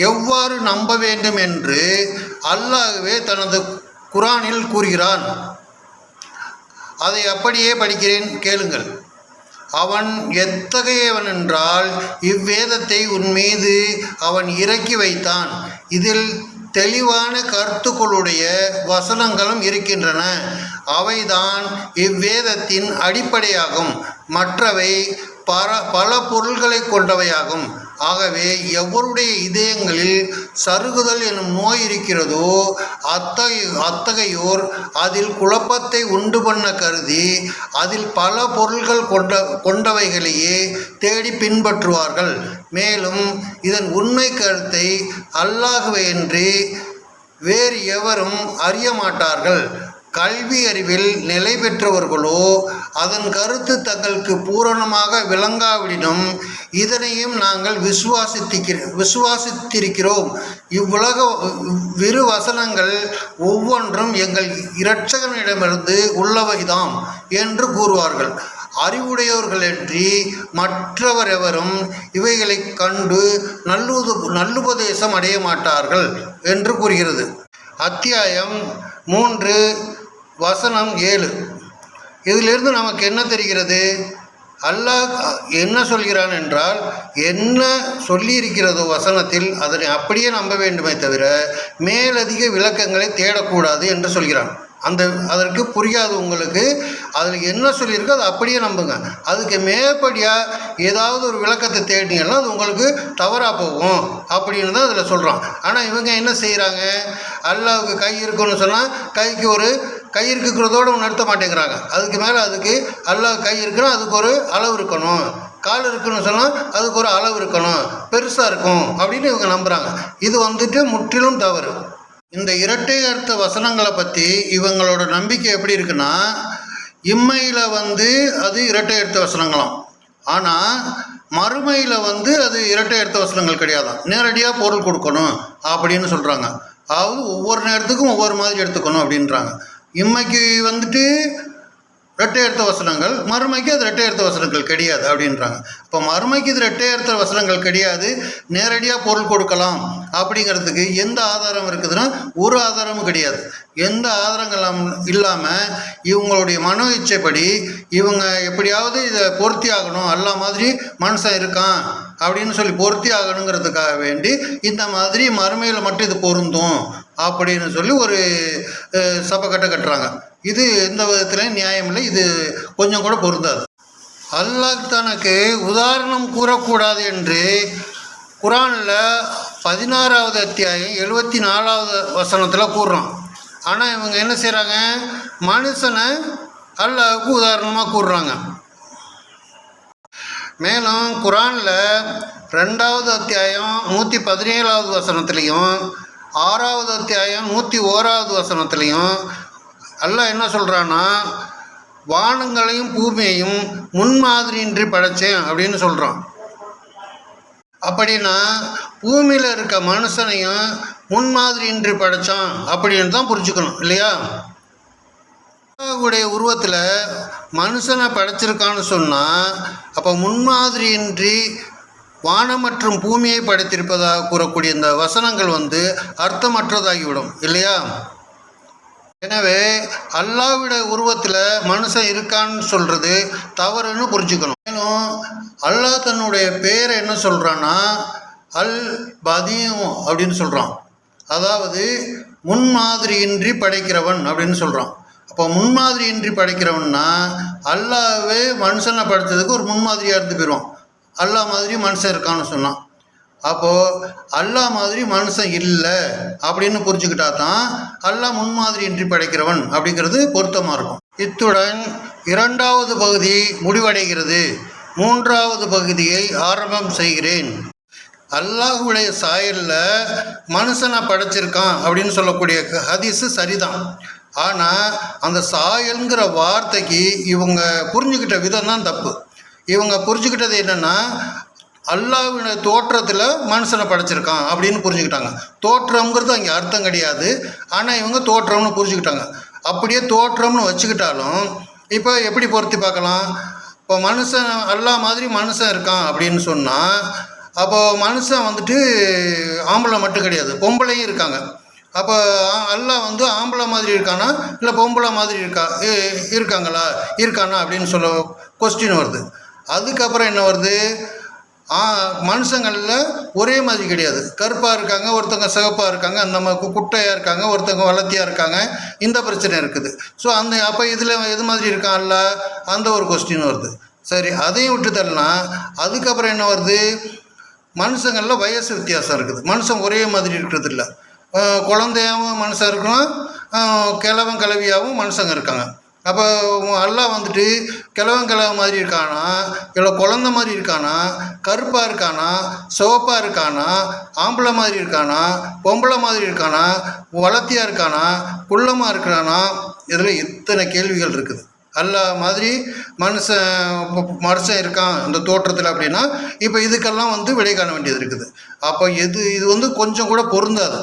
எவ்வாறு நம்ப வேண்டும் என்று அல்லாஹ்வே தனது குர்ஆனில் கூறுகிறான். அதை அப்படியே படிக்கிறேன், கேளுங்கள். அவன் எத்தகையவன் என்றால் இவ்வேதத்தை உன் மீது அவன் இறக்கி வைத்தான். இதில் தெளிவான கருத்துக்களுடைய வசனங்களும் இருக்கின்றன. அவைதான் இவ்வேதத்தின் அடிப்படையாகும். மற்றவை பல பொருள்களை கொண்டவையாகும். ஆகவே எவருடைய இதயங்களில் சருகுதல் எனும் நோய் இருக்கிறதோ அத்தகையோர் அதில் குழப்பத்தை உண்டு பண்ண கருதி அதில் பல பொருள்கள் கொண்டவைகளையே தேடி பின்பற்றுவார்கள். மேலும் இதன் உண்மை கருத்தை அல்லாஹ்வையன்றி வேறு எவரும் அறிய மாட்டார்கள். கல்வி அறிவில் நிலை பெற்றவர்களோ அதன் கருத்து தங்களுக்கு பூரணமாக விளங்காவிடினும் இதனையும் நாங்கள் விசுவாசித்திருக்கிறோம். இவ்வுலக விரு வசனங்கள் ஒவ்வொன்றும் எங்கள் இரட்சகனிடமிருந்து உள்ளவைதாம் என்று கூறுவார்கள். அறிவுடையவர்களன்றி மற்றவர் எவரும் இவைகளை கண்டு நல்லுபதேசம் அடைய மாட்டார்கள் என்று கூறுகிறது. அத்தியாயம் 3 வசனம் 7. இதிலிருந்து நமக்கு என்ன தெரிகிறது? அல்லாஹ் என்ன சொல்கிறான் என்றால், என்ன சொல்லியிருக்கிறதோ வசனத்தில் அதனை அப்படியே நம்ப வேண்டுமே தவிர மேலதிக விளக்கங்களை தேடக்கூடாது என்று சொல்கிறான். அதற்கு புரியாது உங்களுக்கு. அதில் என்ன சொல்லியிருக்கோ அதை அப்படியே நம்புங்க. அதுக்கு மேற்படியாக ஏதாவது ஒரு விளக்கத்தை தேடினீங்கன்னா அது உங்களுக்கு தவறாக போகும் அப்படின்னு தான் அதில் சொல்கிறான். ஆனால் இவங்க என்ன செய்கிறாங்க? அல்லாஹ்வுக்கு கை இருக்குன்னு சொன்னால் கைக்கு ஒரு கை இருக்கிறதோடு ஒன்று நிறுத்த மாட்டேங்கிறாங்க. அதுக்கு மேலே அதுக்கு அல்லாஹ் கை இருக்குன்னா அதுக்கு ஒரு அளவு இருக்கணும், கால் இருக்குன்னு சொன்னால் அதுக்கு ஒரு அளவு இருக்கணும், பெருசாக இருக்கும் அப்படின்னு இவங்க நம்புகிறாங்க. இது முற்றிலும் தவறு. இந்த இரட்டை அர்த்த வசனங்களை பற்றி இவங்களோட நம்பிக்கை எப்படி இருக்குன்னா, இம்மையில் அது இரட்டை அர்த்த வசனங்களாம், ஆனால் மறுமையில் அது இரட்டை அர்த்த வசனங்கள் கிடையாதான். நேரடியாக பொருள் கொடுக்கணும் அப்படின்னு சொல்கிறாங்க. அதாவது ஒவ்வொரு நேரத்துக்கும் ஒவ்வொரு மாதிரி எடுத்துக்கணும் அப்படின்றாங்க. இம்மைக்கு இரட்டை அர்த்த வசனங்கள், மறுமைக்கு அது இரட்டை அர்த்த வசனங்கள் கிடையாது அப்படின்றாங்க. இப்போ மறுமைக்கு இது இரட்டை அர்த்த வசனங்கள் கிடையாது, நேரடியாக பொருள் கொடுக்கலாம் அப்படிங்கிறதுக்கு எந்த ஆதாரம் இருக்குதுன்னா ஒரு ஆதாரமும் கிடையாது. எந்த ஆதாரங்களும் இல்லாமல் இவங்களுடைய மனோ இச்சைப்படி இவங்க எப்படியாவது இதை பொருத்தி ஆகணும், அல்லா மாதிரி மனுஷன் இருக்கான் அப்படின்னு சொல்லி பொருத்தி ஆகணுங்கிறதுக்காக வேண்டி இந்த மாதிரி மறுமையில் மட்டும் இது பொருந்தும் அப்படின்னு சொல்லி ஒரு சபக்கட்டை கட்டுறாங்க. இது எந்த விதத்துலையும் நியாயம் இல்லை. இது கொஞ்சம் கூட பொருந்தாது. அல்லாஹ் தனக்கு உதாரணம் கூறக்கூடாது என்று குரானில் 16வது அத்தியாயம் 74வது வசனத்தில் கூறுறான். ஆனால் இவங்க என்ன செய்கிறாங்க? மனுஷனை அல்லாஹ்வுக்கு உதாரணமாக கூறுறாங்க. மேலும் குரானில் 2வது அத்தியாயம் 117வது வசனத்துலேயும் 6வது அத்தியாயம் 101வது வசனத்துலேயும் அல்லாஹ் என்ன சொல்கிறான்னா, வானங்களையும் பூமியையும் முன்மாதிரியின்றி படைத்தேன் அப்படின்னு சொல்கிறான். அப்படின்னா பூமியில் இருக்க மனுஷனையும் முன்மாதிரியின்றி படைத்தான் அப்படின்னு தான் புரிஞ்சுக்கணும் இல்லையா? அல்லாஹ்வுடைய உருவத்தில் மனுஷனை படைச்சிருக்கான்னு சொன்னால் அப்போ முன்மாதிரியின்றி வானம் மற்றும் பூமியை படைத்திருப்பதாக கூறக்கூடிய இந்த வசனங்கள் அர்த்தமற்றதாகிவிடும் இல்லையா? எனவே அல்லாஹ்வுடைய உருவத்தில் மனுஷன் இருக்கான்னு சொல்கிறது தவறுன்னு புரிஞ்சுக்கணும். மேலும் அல்லாஹ் தன்னுடைய பேரை என்ன சொல்கிறான்னா அல் பதீம் அப்படின்னு சொல்கிறான். அதாவது முன்மாதிரியின்றி படைக்கிறவன் அப்படின்னு சொல்கிறான். அப்போ முன்மாதிரியின்றி படைக்கிறவன்னா அல்லாஹ்வே மனுஷனை படைத்ததுக்கு ஒரு முன்மாதிரியாக இருந்து போயிடுவான். அல்லாஹ் மாதிரி மனுஷன் இருக்கான்னு சொன்னான். அப்போது அல்லாஹ் மாதிரி மனுஷன் இல்லை அப்படின்னு புரிஞ்சுக்கிட்டா தான் அல்லாஹ் முன்மாதிரியின்றி படைக்கிறவன் அப்படிங்கிறது பொருத்தமாக இருக்கும். இத்துடன் 2வது பகுதி முடிவடைகிறது. 3வது பகுதியை ஆரம்பம் செய்கிறேன். அல்லாஹ்வுடைய சாயலில் மனுஷனை படைச்சிருக்கான் அப்படின்னு சொல்லக்கூடிய ஹதீஸு சரிதான். ஆனால் அந்த சாயல்ங்கிற வார்த்தைக்கு இவங்க புரிஞ்சுக்கிட்ட விதம் தான் தப்பு. இவங்க புரிஞ்சுக்கிட்டது என்னென்னா அல்லாஹ்வுடைய தோற்றத்தில் மனுஷனை படைச்சிருக்கான் அப்படின்னு புரிஞ்சுக்கிட்டாங்க. தோற்றம்ங்கிறது அங்கே அர்த்தம் கிடையாது. ஆனால் இவங்க தோற்றம்னு புரிஞ்சுக்கிட்டாங்க. அப்படியே தோற்றம்னு வச்சுக்கிட்டாலும் இப்போ எப்படி பொருத்தி பார்க்கலாம்? இப்போ மனுஷன் அல்லாஹ் மாதிரி மனுஷன் இருக்கான் அப்படின்னு சொன்னால் அப்போது மனுஷன் ஆம்பளை மட்டும் கிடையாது, பொம்பளையும் இருக்காங்க. அப்போ அல்லாஹ் ஆம்பளை மாதிரி இருக்கானா இல்லை பொம்பளை மாதிரி இருக்கானா அப்படின்னு சொல்ல கொஸ்டின் வருது. அதுக்கப்புறம் என்ன வருது? மனுஷங்களில் ஒரே மாதிரி கிடையாது. கருப்பாக இருக்காங்க, ஒருத்தங்க சிவப்பாக இருக்காங்க, அந்த மாதிரி குட்டையாக இருக்காங்க, ஒருத்தங்க வளர்த்தியாக இருக்காங்க. இந்த பிரச்சனை இருக்குது. ஸோ அப்போ இதில் எது மாதிரி இருக்கான் அல்லாஹ் அந்த ஒரு கொஸ்டின் வருது. சரி, அதையும் விட்டு தள்ளலாம். அதுக்கப்புறம் என்ன வருது? மனுஷங்களில் வயசு வித்தியாசம் இருக்குது. மனுஷன் ஒரே மாதிரி இருக்கிறது இல்லை. குழந்தையாகவும் மனுஷன் இருக்கலாம், கிழவன் கிழவியாகவும் மனுஷங்க இருக்காங்க. அப்போ அல்லாஹ் வந்துட்டு கிழவன் கிழவ மாதிரி இருக்கானா, இல்லை குழந்த மாதிரி இருக்கானா, கருப்பாக இருக்கானா, சிவப்பாக இருக்கானா, ஆம்பளை மாதிரி இருக்கானா, பொம்பளை மாதிரி இருக்கானா, வளர்த்தியாக இருக்கானா, குள்ளமாக இருக்கிறானா, இதில் எத்தனை கேள்விகள் இருக்குது. அல்லாஹ் மாதிரி மனுஷன் இருக்கான் இந்த தோற்றத்தில் அப்படின்னா, இப்போ இதுக்கெல்லாம் வந்து விடை காண வேண்டியது இருக்குது. அப்போ இது வந்து கொஞ்சம் கூட பொருந்தாது.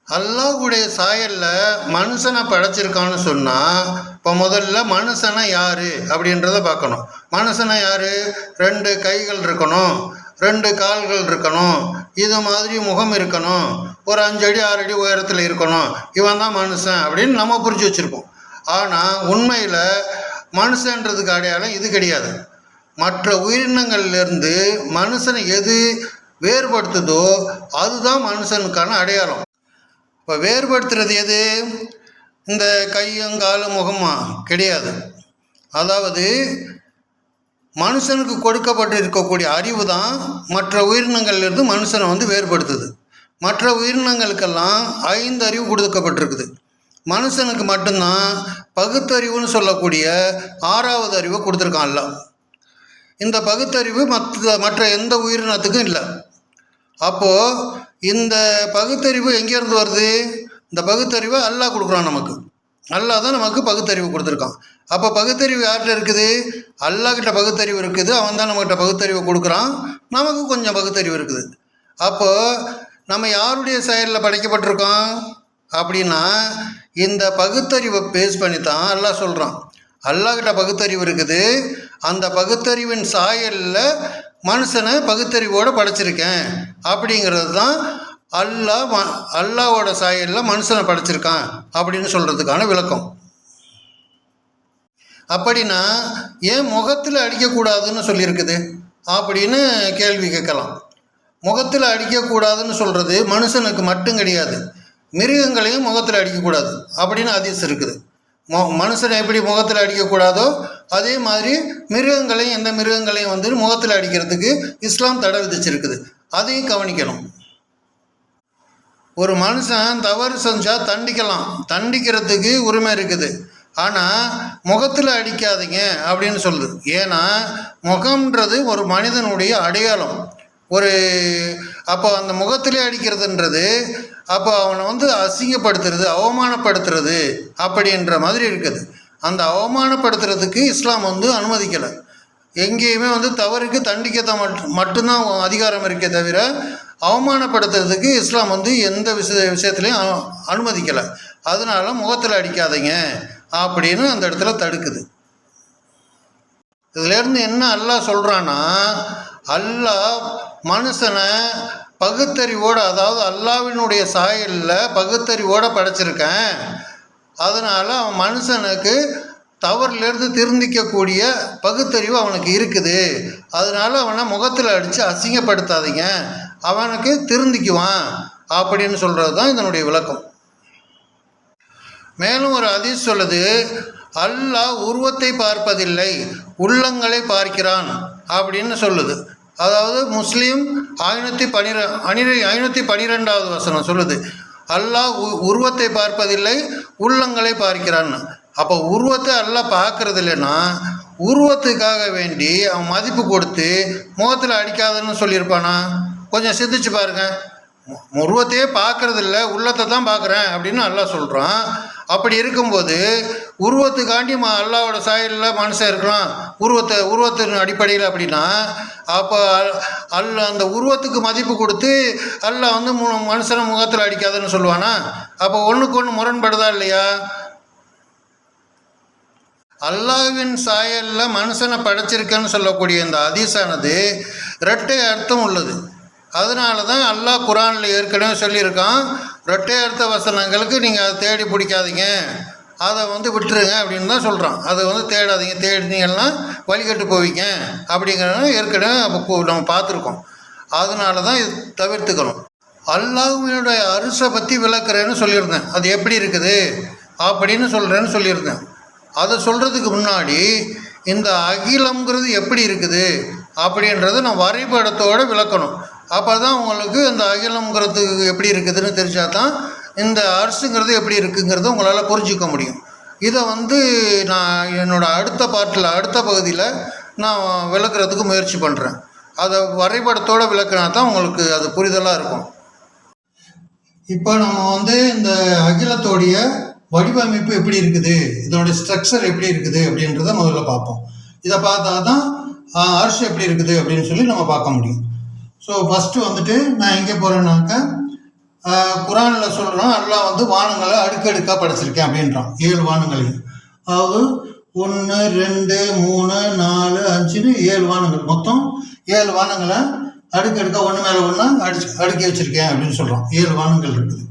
அல்லாஹ்வுடைய சாயலில் மனுஷனை படைச்சிருக்கான்னு சொன்னால், இப்போ முதல்ல மனுஷனை யார் அப்படின்றத பார்க்கணும். மனுஷனை யார்? 2 கைகள் இருக்கணும், 2 கால்கள் இருக்கணும், இது மாதிரி முகம் இருக்கணும், ஒரு 5 அடி 6 அடி உயரத்தில் இருக்கணும், இவன் தான் மனுஷன் அப்படின்னு நம்ம புரிஞ்சு வச்சுருப்போம். ஆனால் உண்மையில் மனுஷன்றதுக்கு அடையாளம் இது கிடையாது. மற்ற உயிரினங்கள்லேருந்து மனுஷனை எது வேறுபடுத்துதோ அதுதான் மனுஷனுக்கான அடையாளம். இப்போ வேறுபடுத்துறது எது? இந்த கையும் காலும் முகமா கிடையாது. அதாவது மனுஷனுக்கு கொடுக்கப்பட்டு இருக்கக்கூடிய அறிவு தான் மற்ற உயிரினங்கள்லேருந்து மனுஷனை வந்து வேறுபடுத்துது. மற்ற உயிரினங்களுக்கெல்லாம் 5 அறிவு கொடுக்கப்பட்டிருக்குது. மனுஷனுக்கு மட்டும்தான் பகுத்தறிவுன்னு சொல்லக்கூடிய 6வது அறிவை கொடுத்துருக்கான்ல. இந்த பகுத்தறிவு மற்ற எந்த உயிரினத்துக்கும் இல்லை. அப்போது இந்த பகுத்தறிவு எங்கேருந்து வருது? இந்த பகுத்தறிவை அல்லாஹ் கொடுக்குறான் நமக்கு. அல்லாஹ் தான் நமக்கு பகுத்தறிவு கொடுத்துருக்கான். அப்போ பகுத்தறிவு யார்கிட்ட இருக்குது? அல்லாஹ்கிட்ட பகுத்தறிவு இருக்குது. அவன் தான் நம்மகிட்ட பகுத்தறிவை கொடுக்குறான். நமக்கு கொஞ்சம் பகுத்தறிவு இருக்குது. அப்போது நம்ம யாருடைய செயலில் படைக்கப்பட்டிருக்கோம் அப்படின்னா, இந்த பகுத்தறிவை பேஸ் பண்ணி தான் அல்லாஹ் சொல்கிறான். அல்லாஹ்கிட்ட பகுத்தறிவு இருக்குது. அந்த பகுத்தறிவின் சாயலில் மனுஷனை பகுத்தறிவோடு படைச்சிருக்கேன் அப்படிங்கிறது தான் அல்லாஹ்வோட சாயலில் மனுஷனை படைச்சிருக்கான் அப்படின்னு சொல்கிறதுக்கான விளக்கம். அப்படின்னா ஏன் முகத்தில் அடிக்கக்கூடாதுன்னு சொல்லியிருக்குது அப்படின்னு கேள்வி கேட்கலாம். முகத்தில் அடிக்கக்கூடாதுன்னு சொல்கிறது மனுஷனுக்கு மட்டும் கிடையாது, மிருகங்களையும் முகத்தில் அடிக்கக்கூடாது அப்படின்னு ஹதீஸ் இருக்குது. மனுஷனை எப்படி முகத்தில் அடிக்கக்கூடாதோ அதே மாதிரி மிருகங்களையும், எந்த மிருகங்களையும் வந்து முகத்தில் அடிக்கிறதுக்கு இஸ்லாம் தடை விதிச்சிருக்குது. அதையும் கவனிக்கணும். ஒரு மனுஷன் தவறு செஞ்சால் தண்டிக்கிறதுக்கு உரிமை இருக்குது. ஆனால் முகத்தில் அடிக்காதீங்க அப்படின்னு சொல்லுது. ஏன்னா முகம்ன்றது ஒரு மனிதனுடைய அடையாளம். அப்போ அந்த முகத்திலே அடிக்கிறதுன்றது அப்போ அவனை வந்து அசிங்கப்படுத்துறது, அவமானப்படுத்துறது அப்படின்ற மாதிரி இருக்குது. அந்த அவமானப்படுத்துறதுக்கு இஸ்லாம் வந்து அனுமதிக்கலை. எங்கேயுமே வந்து தவறுக்கு தண்டிக்கத்தான் மட்டும்தான் அதிகாரம் இருக்கே தவிர அவமானப்படுத்துறதுக்கு இஸ்லாம் வந்து எந்த விஷயத்துலையும் அனுமதிக்கலை. அதனால முகத்தில் அடிக்காதீங்க அப்படின்னு அந்த இடத்துல தடுக்குது. இதுலேருந்து என்ன அல்லாஹ் சொல்கிறான்னா, அல்லாஹ் மனுஷனை பகுத்தறிவோடு, அதாவது அல்லாஹ்வினுடைய சாயலில் பகுத்தறிவோடு படைச்சிருக்கேன். அதனால் அவன் மனுஷனுக்கு தவறுலேருந்து திருந்திக்கக்கூடிய பகுத்தறிவு அவனுக்கு இருக்குது. அதனால் அவனை முகத்தில் அடித்து அசிங்கப்படுத்தாதீங்க, அவனுக்கு திருந்திக்குவான் அப்படின்னு சொல்கிறது தான் இதனுடைய விளக்கம். மேலும் ஒரு ஹதீஸ் சொல்லுது, அல்லாஹ் உருவத்தை பார்ப்பதில்லை, உள்ளங்களை பார்க்கிறான் அப்படின்னு சொல்லுது. அதாவது முஸ்லீம் 512வது வசனம் சொல்லுது, அல்லாஹ் உருவத்தை பார்ப்பதில்லை, உள்ளங்களை பார்க்கிறான்னு. அப்போ உருவத்தை அல்லாஹ் பார்க்கறது இல்லைன்னா உருவத்துக்காக வேண்டி அவன் மதிப்பு கொடுத்து முகத்தில் அடிக்காதுன்னு சொல்லியிருப்பானா? கொஞ்சம் சிந்திச்சு பாருங்கள். உருவத்தையே பார்க்கறதில்ல, உள்ளத்தை தான் பார்க்குறேன் அப்படின்னு அல்லாஹ் சொல்கிறான். அப்படி இருக்கும்போது உருவத்துக்காண்டி அல்லாஹ்வோட சாயலில் மனுஷன் இருக்கிறான் உருவத்தின் அடிப்படையில் அப்படின்னா, அப்போ அந்த உருவத்துக்கு மதிப்பு கொடுத்து அல்லாஹ் வந்து மனுஷனை முகத்தில் அடிக்காதுன்னு சொல்லுவானா? அப்போ ஒன்றுக்கு ஒன்று முரண்படுதா இல்லையா? அல்லாஹ்வின் சாயலில் மனுஷனை படைச்சிருக்கேன்னு சொல்லக்கூடிய இந்த ஹதீஸானது இரட்டை அர்த்தம் உள்ளது. அதனால தான் அல்லாஹ் குர்ஆனில் ஏற்கனவே சொல்லியிருக்கான், இரட்டை அர்த்த வசனங்களுக்கு நீங்கள் அதை தேடி பிடிக்காதீங்க, அதை வந்து விட்டுருங்க அப்படின்னு தான் சொல்கிறான். அதை வந்து தேடாதீங்க, தேடினீங்கன்னா வழிகட்டு போவீங்க அப்படிங்கிறத ஏற்கனவே அப்போ நம்ம பார்த்துருக்கோம். அதனால தான் இது தவிர்த்துக்கணும். அல்லாஹ்வினுடைய அரிசை பற்றி விளக்குறேன்னு சொல்லியிருந்தேன். அது எப்படி இருக்குது அப்படின்னு சொல்கிறேன்னு சொல்லியிருந்தேன். அதை சொல்கிறதுக்கு முன்னாடி இந்த அகிலம்ங்கிறது எப்படி இருக்குது அப்படின்றத நான் வரைபடத்தோடு விளக்கணும். அப்போ தான் உங்களுக்கு இந்த அகிலம்ங்கிறது எப்படி இருக்குதுன்னு தெரிஞ்சால் தான் இந்த அரிசுங்கிறது எப்படி இருக்குங்கிறத உங்களால் புரிஞ்சிக்க முடியும். இதை நான் என்னோடய அடுத்த பகுதியில் நான் விளக்குறதுக்கு முயற்சி பண்ணுறேன். அதை வரைபடத்தோடு விளக்குனா தான் உங்களுக்கு அது புரிதலாக இருக்கும். இப்போ நம்ம இந்த அகிலத்தோடைய வடிவமைப்பு எப்படி இருக்குது, இதனுடைய ஸ்ட்ரக்சர் எப்படி இருக்குது அப்படின்றத முதல்ல பார்ப்போம். இதை பார்த்தா தான் அரிசி எப்படி இருக்குது அப்படின்னு சொல்லி நம்ம பார்க்க முடியும். ஸோ ஃபஸ்ட்டு நான் எங்கே போகிறேன்னாக்கா, குரானில் சொல்கிறோம், அல்லாஹ் வானங்களை அடுக்கடுக்காக படைச்சிருக்கேன் அப்படின்றான். 7 வானங்களையும், அதாவது 1 2 3 4 5ன்னு 7 வானங்கள், மொத்தம் 7 வானங்களை அடுக்கடுக்காக ஒன்று மேலே ஒன்றா அடுக்கி வச்சுருக்கேன் அப்படின்னு சொல்கிறோம். 7 வானங்கள் இருக்குது.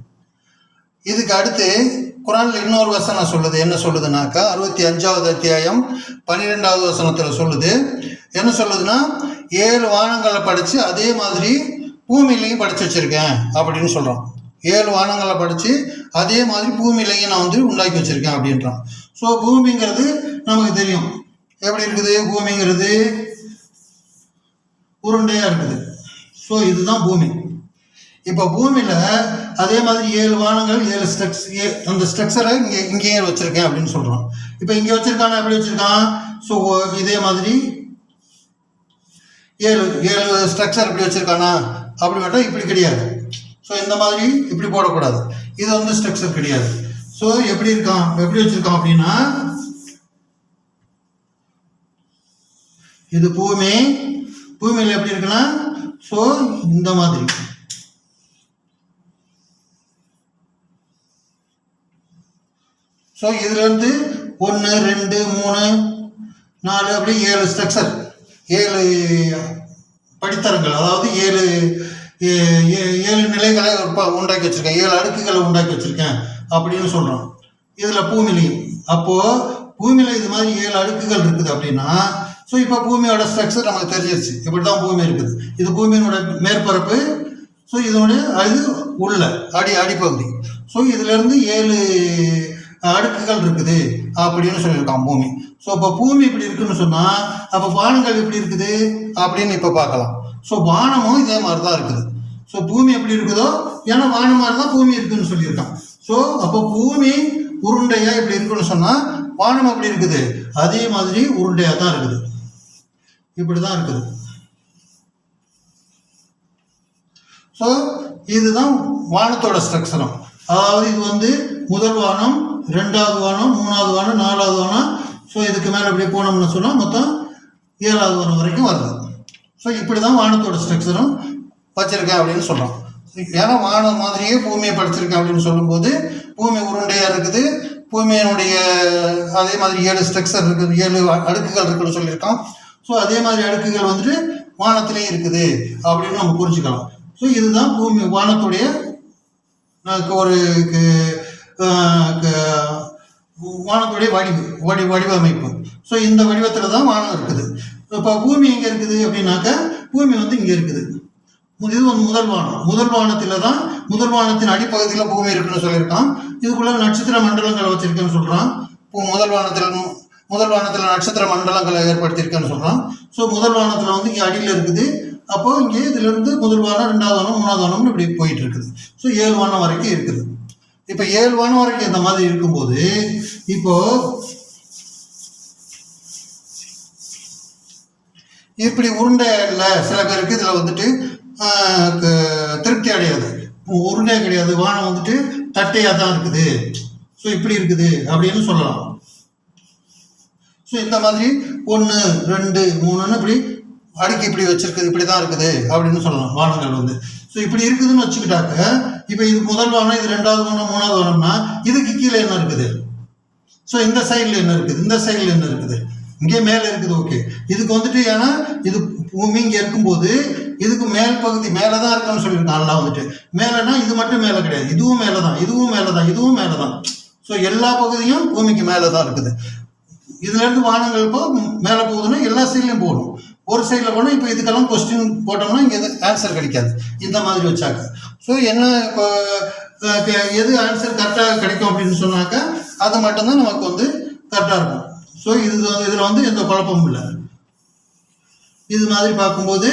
இதுக்கு அடுத்து குரானில் இன்னொரு வசனம் சொல்லுது. என்ன சொல்லுதுனாக்கா 65வது அத்தியாயம் 12வது வசனத்தில் சொல்லுது. என்ன சொல்லுதுன்னா, 7 வானங்களை படைத்து அதே மாதிரி பூமியிலையும் படைச்சு வச்சுருக்கேன் அப்படின்னு சொல்கிறான். 7 வானங்களை படைத்து அதே மாதிரி பூமியிலையும் நான் உண்டாக்கி வச்சுருக்கேன் அப்படின்றான். ஸோ பூமிங்கிறது நமக்கு தெரியும் எப்படி இருக்குது. பூமிங்கிறது உருண்டையாக இருக்குது. ஸோ இதுதான் பூமி. இப்போ பூமியில் அதே மாதிரி 7 வானங்கள் 7 அந்த ஸ்ட்ரக்சரை இங்கேயே வச்சுருக்கேன் அப்படின்னு சொல்கிறான். இப்போ இங்கே வச்சுருக்கானா, எப்படி வச்சுருக்கான்? ஸோ இதே மாதிரி 7 ஸ்ட்ரக்சர் இப்படி வச்சுருக்கானா அப்படி மட்டும் இப்படி கிடையாது. ஸோ இந்த மாதிரி இப்படி போடக்கூடாது. இது ஸ்ட்ரக்சர் கிடையாது. ஸோ எப்படி வச்சுருக்கான் அப்படின்னா, இது பூமியில் எப்படி இருக்குன்னா, ஸோ இந்த மாதிரி ஸோ இதுலேருந்து 1 2 3 4 அப்படி 7 ஸ்ட்ரக்சர், 7 படித்தரங்கள், அதாவது 7 நிலைகளை உண்டாக்கி வச்சுருக்கேன், 7 அடுக்குகளை உண்டாக்கி வச்சுருக்கேன் அப்படின்னு சொல்கிறோம். இதில் பூமியிலையும் அப்போது பூமியில் இது மாதிரி 7 அடுக்குகள் இருக்குது அப்படின்னா, ஸோ இப்போ பூமியோட ஸ்ட்ரக்சர் நமக்கு தெரிஞ்சிருச்சு. இப்படி தான் பூமி இருக்குது. இது பூமியினோட மேற்பரப்பு. ஸோ இதனுடைய அது உள்ள அடிப்பகுதி. ஸோ இதுலேருந்து 7 அடுக்குகள் இருக்குது அப்படின்னு சொல்லியிருக்கான் பூமி. ஸோ இப்போ பூமி இப்படி இருக்குன்னு சொன்னால், அப்போ வானங்கள் எப்படி இருக்குது அப்படின்னு இப்போ பார்க்கலாம். ஸோ வானமும் இதே மாதிரி தான் இருக்குது. ஸோ பூமி எப்படி இருக்குதோ, ஏன்னா வானம் மாதிரி தான் பூமி இருக்குதுன்னு சொல்லியிருக்கான். ஸோ அப்போ பூமி உருண்டையாக இப்படி இருக்குன்னு சொன்னால், வானம் எப்படி இருக்குது அதே மாதிரி உருண்டையாக தான் இருக்குது. இப்படி தான் இருக்குது. ஸோ இதுதான் வானத்தோட ஸ்ட்ரக்சரும். அதாவது இது முதல் வானம், 2வது வானம், 3வது வானம், 4வது வானம். ஸோ இதுக்கு மேலே இப்படி போனோம்னு சொன்னால் மொத்தம் 7வது வானம் வரைக்கும் வருது. ஸோ இப்படி தான் வானத்தோட ஸ்ட்ரக்சரும் வச்சுருக்கேன் அப்படின்னு சொல்கிறோம். ஏன்னா வானம் மாதிரியே பூமியை படைச்சிருக்கேன் அப்படின்னு சொல்லும்போது, பூமி உருண்டையாக இருக்குது, பூமியினுடைய அதே மாதிரி 7 ஸ்ட்ரக்சர் இருக்குது, 7 அடுக்குகள் இருக்குன்னு சொல்லியிருக்கான். ஸோ அதே மாதிரி அடுக்குகள் வானத்திலையும் இருக்குது அப்படின்னு நம்ம புரிஞ்சுக்கலாம். ஸோ இதுதான் பூமி வானத்துடைய ஒரு வானத்துடைய வடிவமைப்பு. ஸோ இந்த வடிவத்தில் தான் வானம் இருக்குது. இப்போ பூமி எங்கே இருக்குது அப்படின்னாக்கா, பூமி இங்கே இருக்குது. இது முதல் வானம். முதல் வானத்தில் தான், முதல் வானத்தின் அடிப்பகுதியில் பூமி இருக்குன்னு சொல்லியிருக்கான். இதுக்குள்ள நட்சத்திர மண்டலங்களை வச்சிருக்கேன்னு சொல்கிறான். முதல் வானத்தில் நட்சத்திர மண்டலங்களை ஏற்படுத்தியிருக்கேன்னு சொல்கிறான். ஸோ முதல் வானத்தில் இங்கே அடியில் இருக்குது. அப்போது இங்கே இதிலிருந்து முதல் வானம், 2வது வானம், 3வது வானம்னு இப்படி போயிட்டு இருக்குது. ஸோ 7 வானம் வரைக்கும் இருக்குது. இப்போ 7 வானம் வரைக்கும் இந்த மாதிரி இருக்கும்போது, இப்போ இப்படி உருண்டை இல்லை, சில பேருக்கு இதில் திருப்தி அடையாது. உருண்டை கிடையாது, வானம் தட்டையாக தான் இருக்குது, ஸோ இப்படி இருக்குது அப்படின்னு சொல்லலாம். ஸோ இந்த மாதிரி 1 2 3ன்னு இப்படி அடுக்கி இப்படி வச்சிருக்குது, இப்படி தான் இருக்குது அப்படின்னு சொல்லலாம் வானங்கள். ஸோ இப்படி இருக்குதுன்னு வச்சுக்கிட்டாக்க, இப்போ இது முதல் வானம், இது 2வது வானம், 3வது வானம்னா இதுக்கு கீழே என்ன இருக்குது? ஸோ இந்த சைடில் என்ன இருக்குது, இந்த சைடில் என்ன இருக்குது, இங்கே மேலே இருக்குது. ஓகே, இதுக்கு ஏன்னா இது பூமி இங்கே இருக்கும்போது இதுக்கு மேல் பகுதி மேலே தான் இருக்குன்னு சொல்லியிருக்கான் அல்லாஹ். மேலேனா இது மட்டும் மேலே கிடையாது, இதுவும் மேலே தான், இதுவும் மேலே தான், இதுவும் மேலே தான். ஸோ எல்லா பகுதியும் பூமிக்கு மேலே தான் இருக்குது. இதுலேருந்து வானங்கள் இப்போ மேலே போகுதுன்னா எல்லா சைட்லையும் போகணும். ஒரு சைடில் போனால் இப்போ இதுக்கெல்லாம் கொஸ்டின் போட்டோம்னா இங்கே ஆன்சர் கிடைக்காது, இந்த மாதிரி வச்சாக்க. ஸோ என்ன இப்போ எது ஆன்சர் கரெக்டாக கிடைக்கும் அப்படின்னு சொன்னாக்கா, அது மட்டும்தான் நமக்கு கரெக்டாக இருக்கும். ஸோ இதில் வந்து எந்த குழப்பமும் இல்லை. இது மாதிரி பார்க்கும்போது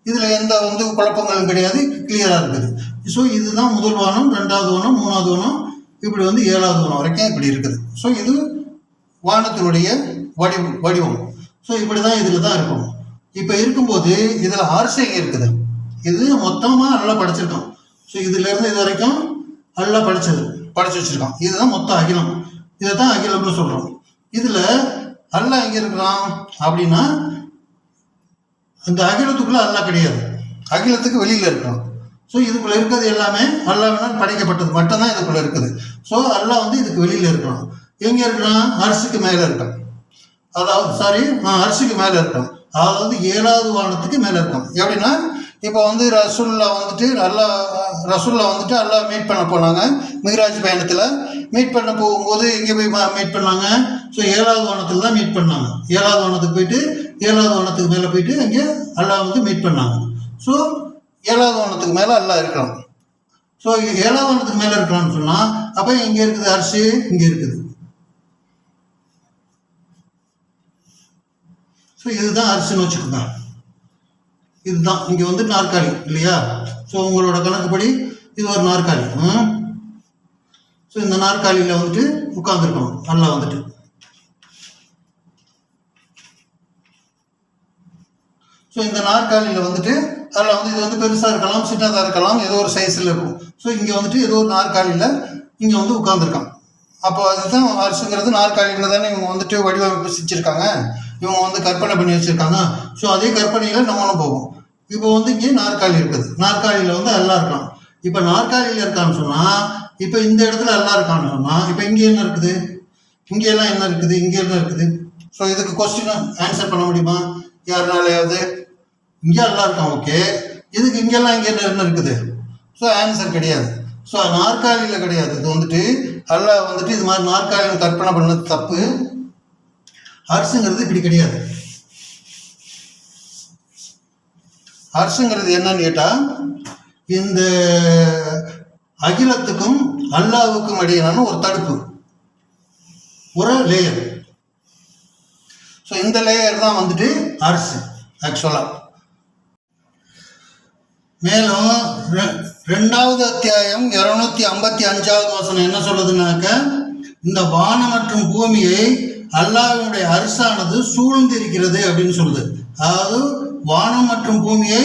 இதில் எந்த வந்து குழப்பங்களும் கிடையாது, கிளியராக இருக்குது. ஸோ இதுதான் முதல் வானம், ரெண்டாவது வானம், மூணாவது வானம், இப்படி வந்து ஏழாவது வானம் வரைக்கும் இப்படி இருக்குது. ஸோ இது வானத்தினுடைய வடிவம். ஸோ இப்படி தான் இதில் தான் இருக்கும். இப்போ இருக்கும்போது இதில் அரசு எங்கே இருக்குது? இது மொத்தமாக நல்லா படிச்சிருக்கோம். ஸோ இதுலேருந்து இது வரைக்கும் நல்லா படித்து வச்சுருக்கான். இதுதான் மொத்தம் அகிலம். இதை தான் அகிலம்னு சொல்கிறோம். இதில் அல்லாஹ் எங்கே இருக்கிறான் அப்படின்னா அந்த அகிலத்துக்குள்ளே அல்லாஹ் கிடையாது, அகிலத்துக்கு வெளியில் இருக்கிறான். ஸோ இதுக்குள்ளே இருக்கிறது எல்லாமே அல்லாஹ்வினால் படைக்கப்பட்டது மட்டும்தான் இதுக்குள்ளே இருக்குது. ஸோ அல்லாஹ் வந்து இதுக்கு வெளியில் இருக்கிறான். எங்கே இருக்கிறான்? அரசுக்கு மேலே இருக்கான். அதாவது அரசுக்கு மேலே இருக்கான். அதாவது ஏழாவது வானத்துக்கு மேலே இருக்கான். எப்படின்னா இப்போ வந்து ரசூல்லா வந்துட்டு அல்லாஹ் மீட் பண்ண போனாங்க. மிஹ்ராஜ் பயணத்தில் மீட் பண்ண போகும்போது எங்கே போய் மீட் பண்ணாங்க? ஸோ ஏழாவது வானத்தில் தான் மீட் பண்ணாங்க. ஏழாவது வானத்துக்கு போயிட்டு ஏழாவது வானத்துக்கு மேலே போயிட்டு அங்கே அல்லாஹ் வந்து மீட் பண்ணாங்க. ஸோ ஏழாவது வானத்துக்கு மேலே அல்லாஹ் இருக்கிறான். ஸோ ஏழாவது வானத்துக்கு மேலே இருக்கிறான்னு சொன்னால் அப்போ இங்கே இருக்குது அரசு, இங்கே இருக்குது. ஸோ இதுதான் அரசுன்னு வச்சுக்கோங்க. இதுதான் இங்கே வந்து நாற்காலி இல்லையா? ஸோ உங்களோட கணக்குப்படி இது ஒரு நாற்காலி. ஸோ இந்த நாற்காலியில் வந்துட்டு உட்காந்துருக்கணும் அல்லாஹ் வந்துட்டு. ஸோ இந்த நாற்காலியில் வந்துட்டு அதில் வந்து இது வந்து பெருசாக இருக்கலாம், சின்னதாக இருக்கலாம், ஏதோ ஒரு சைஸில் இருக்கும். ஸோ இங்கே வந்துட்டு ஏதோ ஒரு நாற்காலியில் இங்கே வந்து உட்காந்துருக்கான். அப்போ அதுதான் அரசுங்கிறது. நாற்காலியில் தானே இவங்க வந்துட்டு வடிவமைப்பு செஞ்சுருக்காங்க, இவங்க வந்து கற்பனை பண்ணி வச்சுருக்காங்க. ஸோ அதே கற்பனையில் நம்மளும் போகும். இப்போ வந்து இங்கே நாற்காலி இருக்குது, நாற்காலியில் வந்து அல்லாஹ் இருக்கான். இப்போ நாற்காலியில் இருக்கான்னு சொன்னால் இப்போ இந்த இடத்துல அல்லாஹ் இருக்கான்னு சொன்னால் இப்போ இங்கே என்ன இருக்குது? இங்கெல்லாம் என்ன இருக்குது? இங்கே என்ன இருக்குது? ஸோ இதுக்கு கொஸ்டின் ஆன்சர் பண்ண முடியுமா யாருனாலையாவது? இங்கே அல்லாஹ் இருக்கான், ஓகே. இதுக்கு இங்கெல்லாம் இங்கே என்ன இருக்குது? ஸோ ஆன்சர் கிடையாது. ஸோ நாற்காலியில் கிடையாது. இது வந்துட்டு அல்லாஹ் வந்துட்டு இது மாதிரி நாற்காலியில் கற்பனை பண்ணது தப்பு. அரசுங்கிறது இப்படி கிடையாது. அரசுங்கிறது என்னன்னு கேட்டால் இந்த அகிலத்துக்கும் அல்லாஹ்வுக்கும் இடையிலான ஒரு தடுப்பு, ஒரு லேயர். ஸோ இந்த லேயர் தான் வந்துட்டு அரசு ஆக்சுவலாக. மேலும் 2வது அத்தியாயம் 255வது வசனம் என்ன சொல்லுதுன்னாக்க, இந்த வானம் மற்றும் பூமியை அல்லாஹ்வுடைய அரசானது சூழ்ந்திருக்கிறது அப்படின்னு சொல்லுது. அதாவது வானம் மற்றும் பூமியை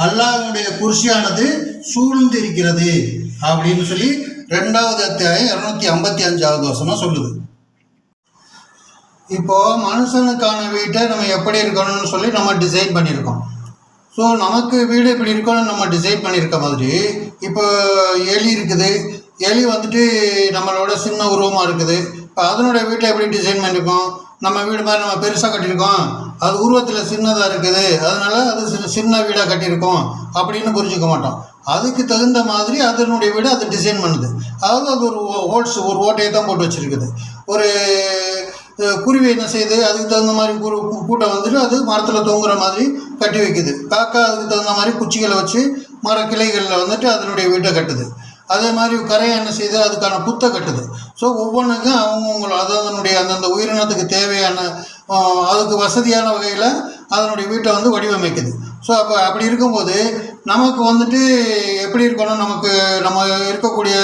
அல்லாஹ்வுடைய குர்சியானது சூழ்ந்திருக்கிறது அப்படின்னு சொல்லி 2வது அத்தியாயம் 255வது வசனம் சொல்லுது. இப்போ மனுஷனுக்கான வீட்டை நம்ம எப்படி இருக்கணும்னு சொல்லி நம்ம டிசைன் பண்ணியிருக்கோம். ஸோ நமக்கு வீடு எப்படி இருக்கணும்னு நம்ம டிசைன் பண்ணியிருக்க மாதிரி இப்போ எலி இருக்குது. எலி வந்துட்டு நம்மளோட சின்ன உருவமாக இருக்குது. இப்போ அதனுடைய வீட்டை எப்படி டிசைன் பண்ணியிருக்கோம்? நம்ம வீடு மாதிரி நம்ம பெருசாக கட்டியிருக்கோம், அது உருவத்தில் சின்னதாக இருக்குது, அதனால அது சின்ன வீடாக கட்டியிருக்கோம் அப்படின்னு புரிஞ்சுக்க மாட்டோம். அதுக்கு தகுந்த மாதிரி அதனுடைய வீடு அது டிசைன் பண்ணுது. அதாவது அது ஒரு ஹோல்ஸ், ஒரு ஓட்டையை தான் போட்டு வச்சுருக்குது. ஒரு குருவி என்ன செய்யுது? அதுக்கு தகுந்த மாதிரி கூட்டம் வந்துட்டு அது மரத்தில் தொங்குற மாதிரி கட்டி வைக்குது. காக்கா அதுக்கு தகுந்த மாதிரி குச்சிகளை வச்சு மர கிளைகளில் வந்துட்டு அதனுடைய வீட்டை கட்டுது. அதே மாதிரி கரையை என்ன செய்யுது? அதுக்கான புத்தை கட்டுது. ஸோ ஒவ்வொன்றுக்கும் அவங்கவுங்கள அதனுடைய அந்தந்த உயிரினத்துக்கு தேவையான அதுக்கு வசதியான வகையில் அதனுடைய வீட்டை வந்து வடிவமைக்குது. ஸோ அப்படி இருக்கும்போது நமக்கு வந்துட்டு எப்படி இருக்கணும்? நமக்கு நம்ம இருக்கக்கூடிய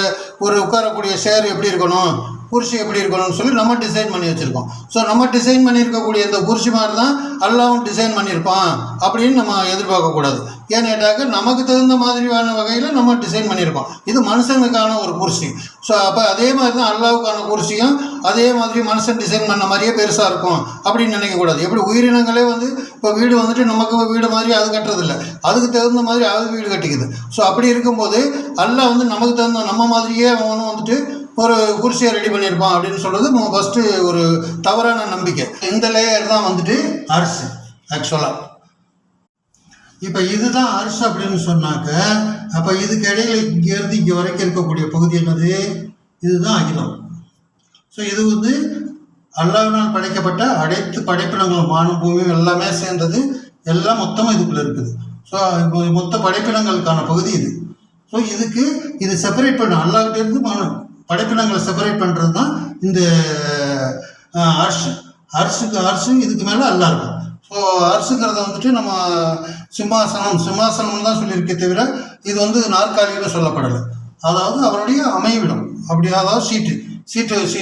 ஒரு உட்காரக்கூடிய சேர் எப்படி இருக்கணும், குர்சி எப்படி இருக்கணும்னு சொல்லி நம்ம டிசைன் பண்ணி வச்சுருக்கோம். ஸோ நம்ம டிசைன் பண்ணியிருக்கக்கூடிய இந்த குர்சி மாதிரி தான் அல்லாஹ்வும் டிசைன் பண்ணியிருப்பான் அப்படின்னு நம்ம எதிர்பார்க்கக்கூடாது. ஏன்னு கேட்டாக்க நமக்கு தகுந்த மாதிரியான வகையில் நம்ம டிசைன் பண்ணியிருக்கோம். இது மனுஷனுக்கான ஒரு குர்சி. ஸோ அப்போ அதே மாதிரி தான் அல்லாஹ்வுக்கான குர்சியும் அதே மாதிரி மனுஷன் டிசைன் பண்ண மாதிரியே பெருசாக இருக்கும் அப்படின்னு நினைக்கக்கூடாது. எப்படி உயிரினங்களே வந்து இப்போ வீடு வந்துட்டு நமக்கு வீடு மாதிரி அது கட்டுறதில்லை, அதுக்கு தகுந்த மாதிரி அது வீடு கட்டிக்குது. ஸோ அப்படி இருக்கும்போது அல்லாஹ் வந்து நமக்கு தகுந்த நம்ம மாதிரியே அவனும் வந்துட்டு ஒரு குர்சியை ரெடி பண்ணியிருப்பான் அப்படின்னு சொல்கிறது ஃபஸ்ட்டு ஒரு தவறான நம்பிக்கை. இந்த லேயர் தான் வந்துட்டு அரசு ஆக்சுவலாக. இப்போ இதுதான் அரசு அப்படின்னு சொன்னாக்க அப்போ இதுக்கு இடையில இங்கேருந்து இங்கே வரைக்கும் இருக்கக்கூடிய பகுதி என்னது? இதுதான் அகிலம். ஸோ இது வந்து அல்லாஹ்வினால் படைக்கப்பட்ட அனைத்து படைப்பினங்களும் வானம் பூமியும் எல்லாமே சேர்ந்தது, எல்லாம் மொத்தமாக இதுக்குள்ளே இருக்குது. ஸோ மொத்த படைப்பினங்களுக்கான பகுதி இது. ஸோ இதுக்கு இது செப்பரேட் பண்ண அல்லாஹ்கிட்டேருந்து படைப்பினங்களை செப்பரேட் பண்ணுறது தான் இந்த அர்ஷ். அர்ஷு இதுக்கு மேலே அல்லா இருக்கும். ஸோ அர்ஷுங்கிறத வந்துட்டு நம்ம சிம்மாசனம் தான் சொல்லியிருக்கே தவிர இது வந்து நாற்காலியில் சொல்லப்படலை. அதாவது அவருடைய அமைவிடம், அப்படி அதாவது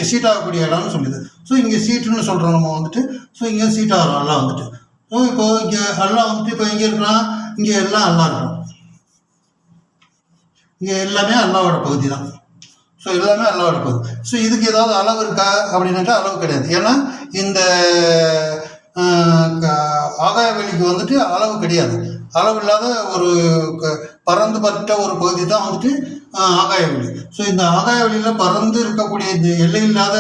சீட்டாகக்கூடிய இடம்னு சொல்லுது. ஸோ இங்கே சீட்டுன்னு சொல்கிறோம் நம்ம வந்துட்டு. ஸோ இங்கே சீட்டாகிறோம் அல்லா வந்துட்டு. ஸோ இப்போ இங்கே அல்லா வந்துட்டு இப்போ எங்கே இருக்கிறான், இங்கே எல்லாம் அல்லா இருக்கும். இங்கே எல்லாமே அல்லாவோட பகுதி தான். ஸோ எல்லாமே அல்லாவோட பகுதி. ஸோ இதுக்கு ஏதாவது அளவு இருக்கா அப்படின்னாட்டா அளவு கிடையாது. ஏன்னா இந்த ஆகாய வெளிக்கு வந்துட்டு அளவு கிடையாது. அளவு இல்லாத ஒரு பறந்து பட்ட ஒரு பகுதி தான் வந்துட்டு ஆகாய வெளி. ஸோ இந்த ஆகாய வெளியில் பறந்து இருக்கக்கூடிய இந்த எல்லை இல்லாத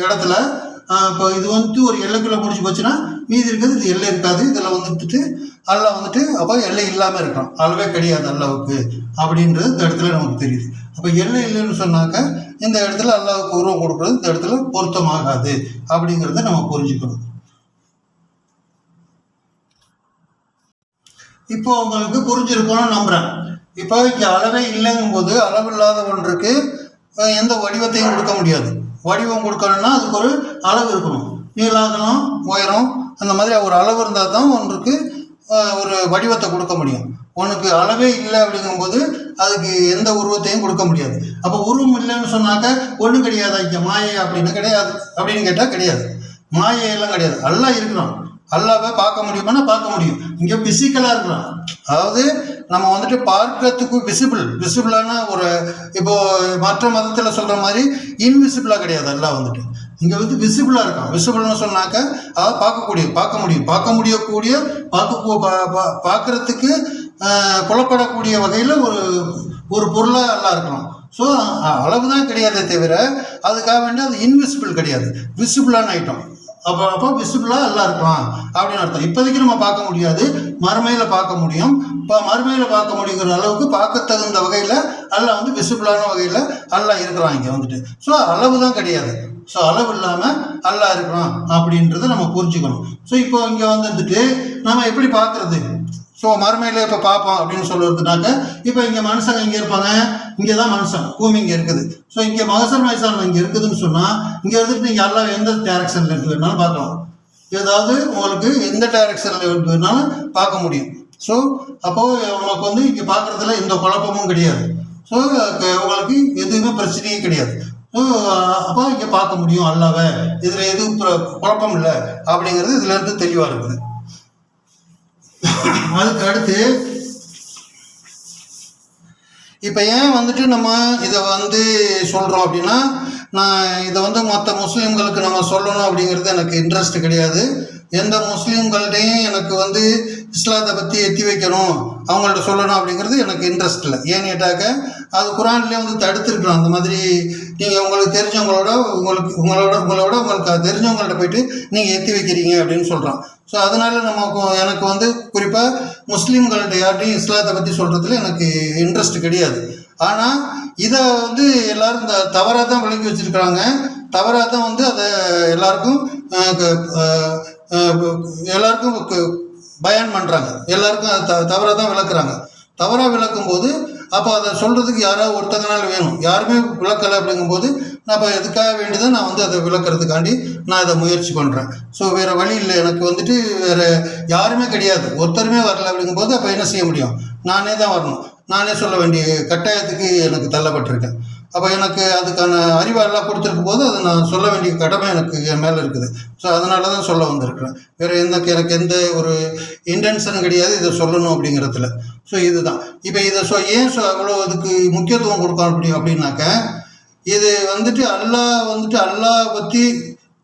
இடத்துல இப்போ இது வந்துட்டு ஒரு எல்லைக்குள்ளே முடிச்சு போச்சுன்னா மீதி இருக்கிறது இது எல்லை இருக்காது. இதில் வந்துட்டு அல்லா வந்துட்டு அப்போ எல்லை இல்லாமல் இருக்கலாம், அளவே கிடையாது அல்லாவுக்கு அப்படின்றது இந்த இடத்துல நமக்கு தெரியுது. அப்போ எல்லை இல்லைன்னு சொன்னாக்க இந்த இடத்துல அல்லாவுக்கு உருவம் கொடுக்குறது இந்த இடத்துல பொருத்தமாகாது அப்படிங்கிறத நம்ம புரிஞ்சுக்கணும். இப்போ உங்களுக்கு புரிஞ்சிருக்கணும்னு நம்புகிறேன். இப்போ இங்கே அளவே இல்லைங்கும் போது அளவில்லாத ஒன்றுக்கு எந்த வடிவத்தையும் கொடுக்க முடியாது. வடிவம் கொடுக்கணும்னா அதுக்கு ஒரு அளவு இருக்கணும். நீளாகலம், உயரம், அந்த மாதிரி ஒரு அளவு இருந்தால் தான் ஒன்றுக்கு ஒரு வடிவத்தை கொடுக்க முடியும். உனக்கு அளவே இல்லை அப்படிங்கும்போது அதுக்கு எந்த உருவத்தையும் கொடுக்க முடியாது. அப்போ உருவம் இல்லைன்னு சொன்னாக்க ஒன்றும் கிடையாது. இங்கே மாயை அப்படின்னு கிடையாது அப்படின்னு கேட்டால் கிடையாது. மாயையெல்லாம் கிடையாது. அல்லா இருக்கிறோம். அல்லாவை பார்க்க முடியுமானா பார்க்க முடியும். இங்கே பிசிக்கலாக இருக்கலாம். அதாவது நம்ம வந்துட்டு பார்க்கறதுக்கு விசிபிளான ஒரு, இப்போது மற்ற மதத்தில் சொல்கிற மாதிரி இன்விசிபிளாக கிடையாது. அல்லா வந்துட்டு இங்கே வந்து விசிபிளாக இருக்கும். விசிபிள்னு சொன்னாக்க அதாவது பார்க்குறதுக்கு புலப்படக்கூடிய வகையில் ஒரு பொருளாக அல்லா இருக்கணும். ஸோ அளவு தான் கிடையாதே தவிர அதுக்காக வேண்டி அது இன்விசிபிள் கிடையாது, விசிபிளான ஐட்டம். அப்போ விசிபிளாக எல்லாம் இருக்கலாம் அப்படின்னு அர்த்தம். இப்போதைக்கு நம்ம பார்க்க முடியாது, மறுமையில் பார்க்க முடியும். இப்போ மறுமையில் பார்க்க முடியுங்கிற அளவுக்கு பார்க்க தகுந்த வகையில் அல்லா வந்து விசிபிளான வகையில் அல்லா இருக்கிறான் இங்கே வந்துட்டு. ஸோ அளவு தான் கிடையாது. ஸோ அளவு இல்லாமல் அல்லா இருக்கிறான் அப்படின்றத நம்ம புரிஞ்சுக்கணும். ஸோ இப்போ இங்கே வந்துட்டு நம்ம எப்படி பார்க்குறது? ஸோ மறுமையில் இப்போ பார்ப்போம் அப்படின்னு சொல்லுறதுனாக்க இப்போ இங்கே மனுஷங்க இங்கே இருப்பாங்க, இங்கே தான் மனுஷன், பூமி இங்கே இருக்குது. ஸோ இங்கே மகசர் மைசான் இங்கே இருக்குதுன்னு சொன்னால் இங்கே இருந்துட்டு நீங்கள் எல்லாம் எந்த டைரக்ஷனில் இருக்குதுனாலும் பார்க்கலாம். ஏதாவது உங்களுக்கு எந்த டைரக்ஷனில் இருக்குதுனாலும் பார்க்க முடியும். ஸோ அப்போது உங்களுக்கு வந்து இங்கே பார்க்குறதுல எந்த குழப்பமும் கிடையாது. ஸோ உங்களுக்கு எதுவுமே பிரச்சனையே கிடையாது. ஸோ அப்போ இங்கே பார்க்க முடியும் அல்லாவை, இதில் எதுவும் குழப்பம் இல்லை அப்படிங்கிறது இதிலேருந்து தெளிவாக இருக்குது. அதுக்கு அடுத்து இப்போ ஏன் வந்துட்டு நம்ம இதை வந்து சொல்கிறோம் அப்படின்னா, நான் இதை வந்து மற்ற முஸ்லீம்களுக்கு நம்ம சொல்லணும் அப்படிங்கிறது எனக்கு இன்ட்ரெஸ்ட் கிடையாது. எந்த முஸ்லீம்கள்டையும் எனக்கு வந்து இஸ்லாத்தை பற்றி எத்தி வைக்கணும், அவங்கள்ட்ட சொல்லணும் அப்படிங்கிறது எனக்கு இன்ட்ரெஸ்ட் இல்லை. ஏன்னு கேட்டாக்க அது குரான்லேயே வந்து தடுத்துருக்குறோம். அந்த மாதிரி நீங்கள் உங்களுக்கு தெரிஞ்சவங்களோட உங்களுக்கு தெரிஞ்சவங்கள்ட்ட போயிட்டு நீங்கள் எத்தி வைக்கிறீங்க அப்படின்னு சொல்கிறோம். ஸோ அதனால் எனக்கு வந்து குறிப்பாக முஸ்லீம்கள்ட்ட யார்ட்டையும் இஸ்லாத்தை பற்றி சொல்கிறதுல எனக்கு இன்ட்ரெஸ்ட் கிடையாது. ஆனால் இதை வந்து எல்லோரும் இந்த தவறாக தான் விளங்கி வச்சுருக்கிறாங்க. தவறாக தான் வந்து அதை எல்லாருக்கும் பயான் பண்ணுறாங்க. எல்லாருக்கும் அதை தவறாக தான் விளக்குறாங்க. தவறாக விளக்கும்போது அப்போ அதை சொல்கிறதுக்கு யாராவது ஒருத்தங்கனால வேணும். யாருமே விளக்கலை அப்படிங்கும்போது நான் இப்போ எதுக்காக வேண்டிதான் நான் வந்து அதை விளக்குறதுக்காண்டி நான் இதை முயற்சி பண்ணுறேன். ஸோ வேறு வழி இல்லை, எனக்கு வந்துட்டு வேறு யாருமே கிடையாது, ஒருத்தருமே வரல அப்படிங்கும்போது அப்போ என்ன செய்ய முடியும்? நானே தான் வரணும், நானே சொல்ல வேண்டிய கட்டாயத்துக்கு எனக்கு தள்ளப்பட்டிருக்கேன். அப்போ எனக்கு அதுக்கான அறிவாளெல்லாம் கொடுத்துருக்கும் போது அதை நான் சொல்ல வேண்டிய கடமை எனக்கு என் மேலே இருக்குது. ஸோ அதனால தான் சொல்ல வந்திருக்கிறேன். வேறு எனக்கு எந்த ஒரு இன்டென்ஷனும் கிடையாது இதை சொல்லணும் அப்படிங்கிறதுல. ஸோ இதுதான் இப்போ இதை ஏன் அவ்வளோ அதுக்கு முக்கியத்துவம் கொடுக்கணும் அப்படின்னாக்க, இது வந்துட்டு அல்லாஹ் பற்றி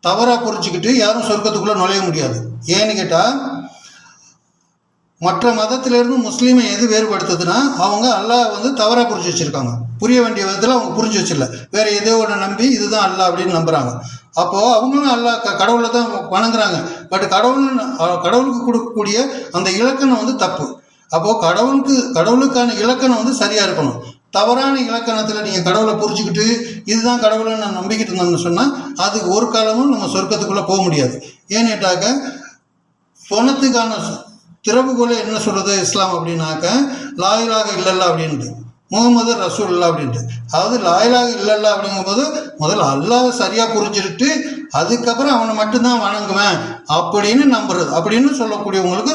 தவறாக புரிஞ்சுக்கிட்டு யாரும் சொர்க்கத்துக்குள்ளே நுழைய முடியாது. ஏன்னு கேட்டால் மற்ற மதத்திலேருந்து முஸ்லீமை எது வேறுபடுத்துதுன்னா அவங்க அல்லாஹ் வந்து தவறாக புரிஞ்சு வச்சுருக்காங்க. புரிய வேண்டிய விதத்தில் அவங்க புரிஞ்சு வச்சிடல, வேறு ஏதோ ஒன்று நம்பி இதுதான் அல்லாஹ் அப்படின்னு நம்புகிறாங்க. அப்போது அவங்களும் அல்லாஹ் கடவுளை தான் வணங்குறாங்க. பட் கடவுளுக்கு கொடுக்கக்கூடிய அந்த இலக்கணம் வந்து தப்பு. அப்போது கடவுளுக்கான இலக்கணம் வந்து சரியாக இருக்கணும். தவறான இலக்கணத்தில் நீங்கள் கடவுளை புரிஞ்சுக்கிட்டு இதுதான் கடவுளை நான் நம்பிக்கிட்டு இருந்தோம்னு சொன்னால் அதுக்கு ஒரு காலமும் நம்ம சொர்க்கத்துக்குள்ளே போக முடியாது. ஏன்னு கேட்டாக்க சொன்னத்துக்கான திறவுகோலை என்ன சொல்கிறது இஸ்லாம் அப்படின்னாக்க லா இலாஹ இல்லல்லா அப்படின்ட்டு. முகமது ரசூலுல்லாஹ் அப்படின்ட்டு. அதாவது லா இலாஹ இல்லல்லாஹ் அப்படிங்கும்போது முதல்ல அல்லாஹ்வை சரியாக புரிஞ்சுக்கிட்டு அதுக்கப்புறம் அவனை மட்டும்தான் வணங்குவேன் அப்படின்னு நம்புறது, அப்படின்னு சொல்லக்கூடியவங்களுக்கு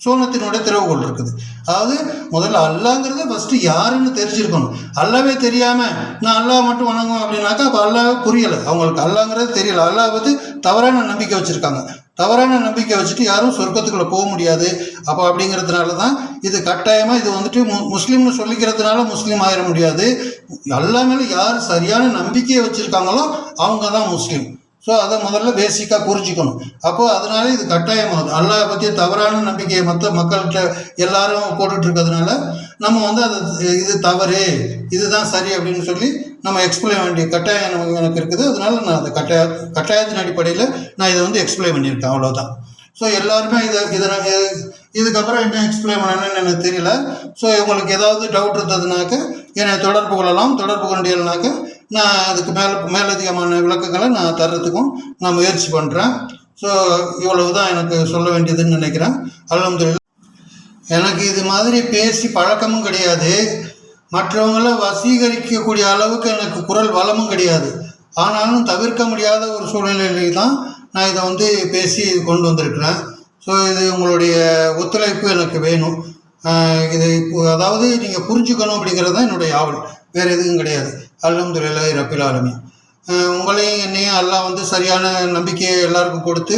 சோனத்தினுடைய திறவுகோள் இருக்குது. அதாவது முதல்ல அல்லாங்கிறத ஃபஸ்ட்டு யாருன்னு தெரிஞ்சிருக்கணும். அல்லாவே தெரியாமல் நான் அல்லாஹ் மட்டும் வணங்குவேன் அப்படின்னாக்கா அப்போ அல்லாவே புரியலை, அவங்களுக்கு அல்லாங்கிறது தெரியல. அல்லாஹ் பற்றி தவறான நம்பிக்கை வச்சுருக்காங்க. தவறான நம்பிக்கை வச்சுட்டு யாரும் சொர்க்கத்துக்குள்ளே போக முடியாது. அப்போ அப்படிங்கிறதுனால தான் இது கட்டாயமாக இது வந்துட்டு முஸ்லீம்னு சொல்லிக்கிறதுனால முஸ்லீம் ஆயிட முடியாது. அல்லாஹ் மேலே யார் சரியான நம்பிக்கையை வச்சுருக்காங்களோ அவங்க தான் முஸ்லீம். ஸோ அதை முதல்ல பேசிக்காக புரிஞ்சுக்கணும். அப்போது அதனால இது கட்டாயமாகுது. அல்லாஹ் பற்றி தவறான நம்பிக்கையை மற்ற மக்கள்கிட்ட எல்லாரும் போட்டுட்டு இருக்கிறதுனால நம்ம வந்து அது இது தவறு இதுதான் சரி அப்படின்னு சொல்லி நம்ம எக்ஸ்பிளைன் வேண்டிய கட்டாயம் எனக்கு இருக்குது. அதனால நான் அதை கட்டாயத்தின் அடிப்படையில் நான் இதை வந்து எக்ஸ்பிளைன் பண்ணியிருக்கேன், அவ்வளோதான். ஸோ எல்லாருமே இதுக்கப்புறம் என்ன எக்ஸ்பிளைன் பண்ணணும்னு எனக்கு தெரியல. ஸோ உங்களுக்கு ஏதாவது டவுட் இருந்ததுனாக்க என்னை தொடர்பு கொள்ளலாம். தொடர்பு கொண்டீங்கன்னாக்க நான் அதுக்கு மேலதிகமான விளக்கங்களை நான் தர்றதுக்கும் நான் முயற்சி பண்ணுறேன். ஸோ இவ்வளவு தான் எனக்கு சொல்ல வேண்டியதுன்னு நினைக்கிறேன். அல்ஹம்துலில்லாஹ். எனக்கு இது மாதிரி பேசி பழக்கமும் கிடையாது, மற்றவங்கள வசீகரிக்கக்கூடிய அளவுக்கு எனக்கு குரல் வளமும் கிடையாது. ஆனாலும் தவிர்க்க முடியாத ஒரு சூழ்நிலையில தான் நான் இதை வந்து பேசி கொண்டு வந்திருக்கிறேன். ஸோ இது உங்களுடைய ஒத்துழைப்பு எனக்கு வேணும். இது இப்போ அதாவது நீங்கள் புரிஞ்சுக்கணும் அப்படிங்கிறது தான் என்னுடைய ஆவல், வேறு எதுவும் கிடையாது. அல்ஹம்துலில்லாஹி ரப்பில் ஆலமீன். உங்களையும் என்னையும் அல்லாஹ் வந்து சரியான நம்பிக்கையை எல்லாருக்கும் கொடுத்து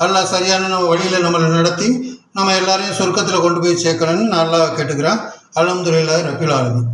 அல்லாஹ் சரியான வழியில் நம்மளை நடத்தி நம்ம எல்லாரையும் சொர்க்கத்தில் கொண்டு போய் சேர்க்கணும்னு நான் அல்லாஹ் கேட்டுக்கிறேன். அல்ஹம்துலில்லாஹி ரப்பில் ஆலமீன்.